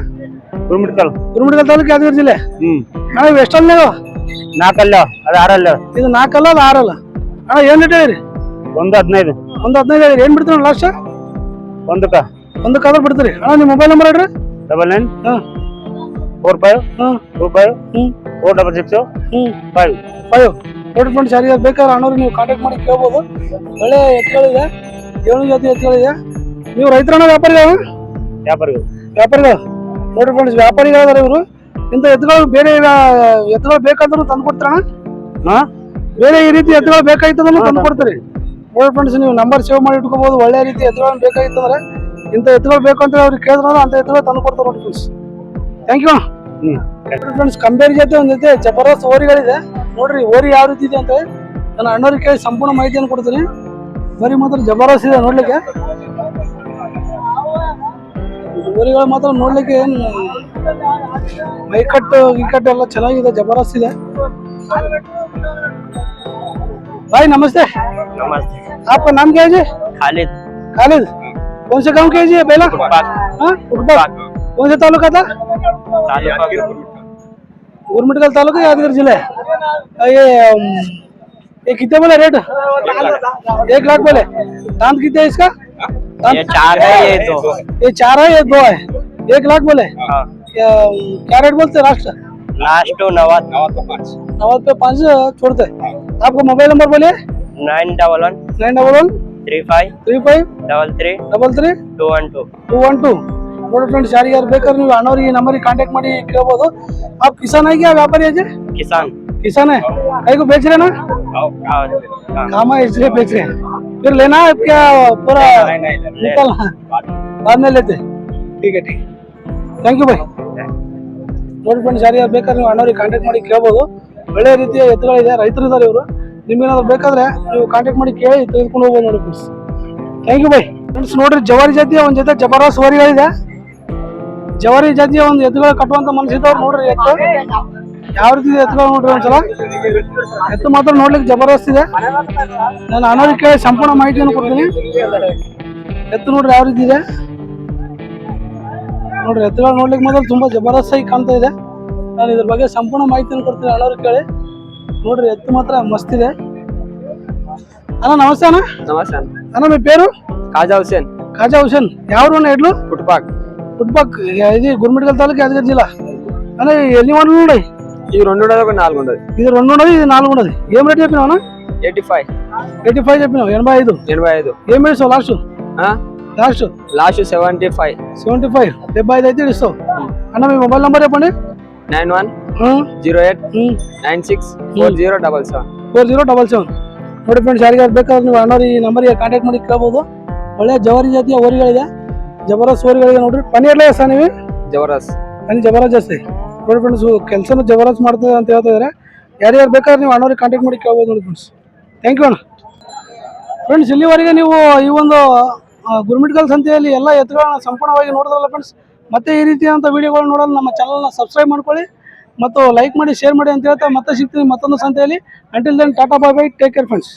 [SPEAKER 2] ಗುರುಮಿಟ್ಕಲ್.
[SPEAKER 1] ಗುರುಮಿಟ್ಕಲ್ ತಾಲೂಕು, ಯಾದಗಿರಿ ಜಿಲ್ಲೆ. ಅಣ್ಣ ಇವು ಎಷ್ಟಲ್ಲ?
[SPEAKER 2] 4 ಅಲ್ಲ ಅದು 6 ಅಲ್ಲ.
[SPEAKER 1] ಇದು 4 ಅಲ್ಲ, ಅದು 6 ಅಲ್ಲ. ಅಣ್ಣ ಏನ್ ರೇಟ್ ಹೇಳಿರಿ?
[SPEAKER 2] 1.15.
[SPEAKER 1] 1.15 ಹೇಳಿರಿ. ಏನ್ ಬಿಡ್ತೀರಿ ಲಾಸ್ಟ್? ಒಂದಕ್ಕಾದ್ರೂ ಬಿಡ್ತೀರಿ. ಅಣ್ಣ ನಿಮ್ಮ ಮೊಬೈಲ್ ನಂಬರ್ ಹೇಳ್ರಿ.
[SPEAKER 2] 99
[SPEAKER 1] ಹಾಂ
[SPEAKER 2] 45
[SPEAKER 1] ಹಾಂ
[SPEAKER 2] 25 4665
[SPEAKER 1] 5 ನೋಡಿ ಫ್ರೆಂಡ್ಸ್, ಯಾರಿಗಾರು ಬೇಕಾದ್ರೆ ಅಣ್ಣವ್ರಿಗೆ ನೀವು ಕಾಂಟ್ಯಾಕ್ಟ್ ಮಾಡಿ ಕೇಳ್ಬೋದು. ಒಳ್ಳೆ ಎತ್ತುಗಳಿದೆ, ಏಳು ಜಾತಿ ಎತ್ತುಗಳಿದೆ. ನೀವು ರೈತರಣ್ಣ ವ್ಯಾಪಾರಿಗಳು? ವ್ಯಾಪಾರಿಗಳು ನೋಡಿ ಫ್ರೆಂಡ್ಸ್, ವ್ಯಾಪಾರಿಗಳಾದ್ರೆ ಇವರು. ಇಂಥ ಎತ್ತುಗಳು ಬೇರೆ ಎತ್ತುಗಳು ಬೇಕಾದ್ರೂ ತಂದು ಕೊಡ್ತಾರಣ್ಣ. ಬೇರೆ ಈ ರೀತಿ ಎತ್ತುಗಳು ಬೇಕಾಗಿತ್ತಂದ್ರೂ ತಂದು ಕೊಡ್ತೀರಿ. ನೋಡಿ ಫ್ರೆಂಡ್ಸ್, ನೀವು ನಂಬರ್ ಸೇವ್ ಮಾಡಿ ಇಟ್ಕೋಬಹುದು. ಒಳ್ಳೆ ರೀತಿ ಎತ್ತುಗಳು ಬೇಕಾಗಿತ್ತಂದ್ರೆ, ಇಂಥ ಎತ್ತುಗಳು ಬೇಕು ಅಂತ ಅವ್ರಿಗೆ ಕೇಳಿದ್ರೆ ಅಂತ ಎತ್ತುಗಳು ತಂದು ಕೊಡ್ತಾರೆ ನೋಡಿ ಫ್ರೆಂಡ್ಸ್. Thank you. ಫ್ರೆಂಡ್ಸ್, ಕಂಬೇರಿ ಜೊತೆ ಒಂದ್ ಜೊತೆ ಜಬರ್ದಸ್ತ್ ಓರಿಗಳಿದೆ. ನೋಡ್ರಿ ಓರಿ ಯಾವ ರೀತಿ ಇದೆ ಅಂತ ನಾನು ಅಣ್ಣವ್ರಿಗೆ ಕೇಳಿ ಸಂಪೂರ್ಣ ಮಾಹಿತಿಯನ್ನು ಕೊಡ್ತೀನಿ. ಬರೀ ಮಾತ್ರ ಜಬರ್ದಸ್ತ್ ಇದೆ ನೋಡ್ಲಿಕ್ಕೆ. ಓರಿಗಳು ಮಾತ್ರ ನೋಡ್ಲಿಕ್ಕೆ ಏನ್ ಮೈಕಟ್ಟು ಗಿಕಟ್ಟು ಎಲ್ಲ ಚೆನ್ನಾಗಿದೆ, ಜಬರ್ದಸ್ತ್ ಇದೆ. भाई नमस्ते।
[SPEAKER 2] नमस्ते।
[SPEAKER 1] आपका नाम क्या है जी?
[SPEAKER 2] खालिद।
[SPEAKER 1] खालिद, कौन से गांव के है जी ये बेला? हाँ, कौन से तालुका था? गुरमिटकल तालुका, यादगिरी जिला है। ये कितने बोले रेट? 1 लाख बोले। दांत कितने है इसका?
[SPEAKER 2] ये 4 है, ये 2।
[SPEAKER 1] ये 4 है, ये 2 है। 1 लाख बोले। क्या रेट बोलते हैं लास्ट?
[SPEAKER 2] लास्ट 90
[SPEAKER 1] पे 5 छोड़ते हैं। आपका मोबाइल नंबर बोलिए।
[SPEAKER 2] 911
[SPEAKER 1] 911
[SPEAKER 2] 35
[SPEAKER 1] 35
[SPEAKER 2] 33
[SPEAKER 1] 33
[SPEAKER 2] 212
[SPEAKER 1] 212 ನೋಡಿ ಫ್ರೆಂಡ್ಸ್, ಯಾರಿಗಾರು ಬೇಕಾದ್ರೆ ನೀವು ಅಣ್ಣವ್ರಿಗೆ ಈ ನಂಬರಿಗೆ ಕಾಂಟ್ಯಾಕ್ಟ್ ಮಾಡಿ ಕೇಳ್ಬೋದು. आप किसान है क्या व्यापारी है जी? किसान है। कई को बेच रहे ना? काम है इसलिए बेच रहे हैं। फिर लेना है क्या पूरा? निकलना बाद में लेते। ठीक है, ठीक है, थैंक यू भाई. ನೋಡಿ ಫ್ರೆಂಡ್ಸ್, ಯಾರಿಗಾರು ಬೇಕಾದ್ರೆ ನೀವು ಅಣ್ಣವ್ರಿಗೆ ಕಾಂಟ್ಯಾಕ್ಟ್ ಮಾಡಿ ಕೇಳ್ಬೋದು. ಒಳ್ಳೆ ರೀತಿಯ ಎತ್ತುಗಳಿದೆ, ರೈತರು ಇದ್ದಾರೆ ಇವರು. ನಿಮ್ಗೇನಾದ್ರು ಬೇಕಾದ್ರೆ ನೀವು ಕಾಂಟ್ಯಾಕ್ಟ್ ಮಾಡಿ ಕೇಳಿ ತೆಗೆದುಕೊಂಡು ಹೋಗ್ಬೋದು ನೋಡಿ friends. Thank you bye. Friends ನೋಡ್ರಿ, ಜವಾರಿ ಜಾತಿಯ ಒಂದು ಜೊತೆ ಜಬರ್ದಸ್ತ್ ಓರಿಗಳಿದೆ. ಜವಾರಿ ಜಾತಿಯ ಒಂದು ಎತ್ತುಗಳು ಕಟ್ಟುವಂತ ಮನಸ್ಸಿದ್ದವ್ರು ನೋಡ್ರಿ ಎತ್ತು ಯಾವ ರೀತಿ ಇದೆ ಎತ್ತುಗಳು ನೋಡ್ರಿ ಒಂದ್ಸಲ. ಎತ್ತು ಮಾತ್ರ ನೋಡ್ಲಿಕ್ಕೆ ಜಬರ್ದಸ್ತ್ ಇದೆ. ನಾನು ಅಣ್ಣವ್ರಿಗೆ ಕೇಳಿ ಸಂಪೂರ್ಣ ಮಾಹಿತಿಯನ್ನು ಕೊಡ್ತೀನಿ. ಎತ್ತು ನೋಡ್ರಿ ಯಾವ ರೀತಿ ಇದೆ ನೋಡ್ರಿ. ಎತ್ತುಗಳು ನೋಡ್ಲಿಕ್ಕೆ ಮಾತ್ರ ತುಂಬಾ ಜಬರ್ದಸ್ತ್ ಆಗಿ ಕಾಣ್ತಾ ಇದೆ. ನಾನು ಇದ್ರ ಬಗ್ಗೆ ಸಂಪೂರ್ಣ ಮಾಹಿತಿಯನ್ನು ಕೊಡ್ತೀನಿ ಅಣ್ಣವ್ರಿಗೆ ಕೇಳಿ. ನೋಡ್ರಿ ಎತ್ತು ಮಾತ್ರ ಮಸ್ತ್ ಇದೆ. ಅಣ್ಣ ನಮಸ್ತೆ ಅಣ್ಣ.
[SPEAKER 2] नमस्ते
[SPEAKER 1] ಅಣ್ಣ మీ పేరు?
[SPEAKER 2] खाजा हुसैन।
[SPEAKER 1] ఖాజా హుసేన్. ఎవరు అన్న ఎడ్లు?
[SPEAKER 2] फुटपाक।
[SPEAKER 1] ఫుట్బాక్. ఇది గుర్మిట్కల్ తాలూకా, యాదగిరి జిల్లా. అన్న ఎన్ని వంటలు ఉన్నాయి?
[SPEAKER 2] ఇది 2 ఉండదు, ఒక 4 ఉండదు.
[SPEAKER 1] ఇది 2 ఉన్నది, ఇది 4 ఉన్నది. ఏం రేట్ చెప్పినావు అన్న?
[SPEAKER 2] 85
[SPEAKER 1] 85 చెప్పినావు. 85.
[SPEAKER 2] 85
[SPEAKER 1] ఏం వేస్తావు లాస్ట్? లాస్ట్
[SPEAKER 2] 75
[SPEAKER 1] 75. 75 అయితే ఇస్తావు. అన్న మీ మొబైల్ నంబర్ చెప్పండి.
[SPEAKER 2] 91 08 96 4077
[SPEAKER 1] 4077. ನೋಡಿ ಫ್ರೆಂಡ್ಸ್, ಯಾರಿಗಾರು ಬೇಕಾದ್ರೆ ನೀವು ಅಣ್ಣವ್ರು ಈ ನಂಬರ್ಗೆ ಕಾಂಟ್ಯಾಕ್ಟ್ ಮಾಡಿ ಕೇಳ್ಬೋದು. ಒಳ್ಳೆ ಜವಾರಿ ಜಾತಿಯ ಓರಿಗಳಿದೆ, ಜಬರ್ದಸ್ತ್ ಓರಿಗಳಿದೆ ನೋಡ್ರಿ. ಪನಿ ಇರಲೇ ಸರ್ ನೀವು?
[SPEAKER 2] ಜಬರ್ದಸ್ತ್
[SPEAKER 1] ಪನಿ ಜಬರ್ದಸ್ತ್ ಜಾಸ್ತಿ ನೋಡಿ ಫ್ರೆಂಡ್ಸ್. ಕೆಲಸನೂ ಜಬರ್ದಸ್ತ್ ಮಾಡ್ತದೆ ಅಂತ ಹೇಳ್ತಾ ಇದ್ದಾರೆ. ಯಾರ್ಯಾರು ಬೇಕಾದ್ರೆ ನೀವು ಅಣ್ಣವ್ರಿಗೆ ಕಾಂಟ್ಯಾಕ್ಟ್ ಮಾಡಿ ಕೇಳ್ಬೋದು ನೋಡಿ ಫ್ರೆಂಡ್ಸ್. ಥ್ಯಾಂಕ್ ಯು ಅಣ್ಣ. ಫ್ರೆಂಡ್ಸ್, ಇಲ್ಲಿವರೆಗೆ ನೀವು ಈ ಒಂದು ಗುರ್ಮಿಟ್ಕಲ್ ಸಂತೆಯಲ್ಲಿ ಎಲ್ಲ ಎತ್ತುಗಳನ್ನ ಸಂಪೂರ್ಣವಾಗಿ ನೋಡಿದ್ರಲ್ಲ ಫ್ರೆಂಡ್ಸ್. ಮತ್ತೆ ಈ ರೀತಿಯಾದಂಥ ವಿಡಿಯೋಗಳು ನೋಡಲು ನಮ್ಮ ಚಾನಲ್ನ ಸಬ್ಸ್ಕ್ರೈಬ್ ಮಾಡ್ಕೊಳ್ಳಿ ಮತ್ತು ಲೈಕ್ ಮಾಡಿ, ಶೇರ್ ಮಾಡಿ ಅಂತ ಹೇಳ್ತಾ ಮತ್ತೆ ಸಿಗ್ತೀವಿ ಮತ್ತೊಂದು ಸಂತೆಯಲ್ಲಿ. Until then tata bye bye, take care friends.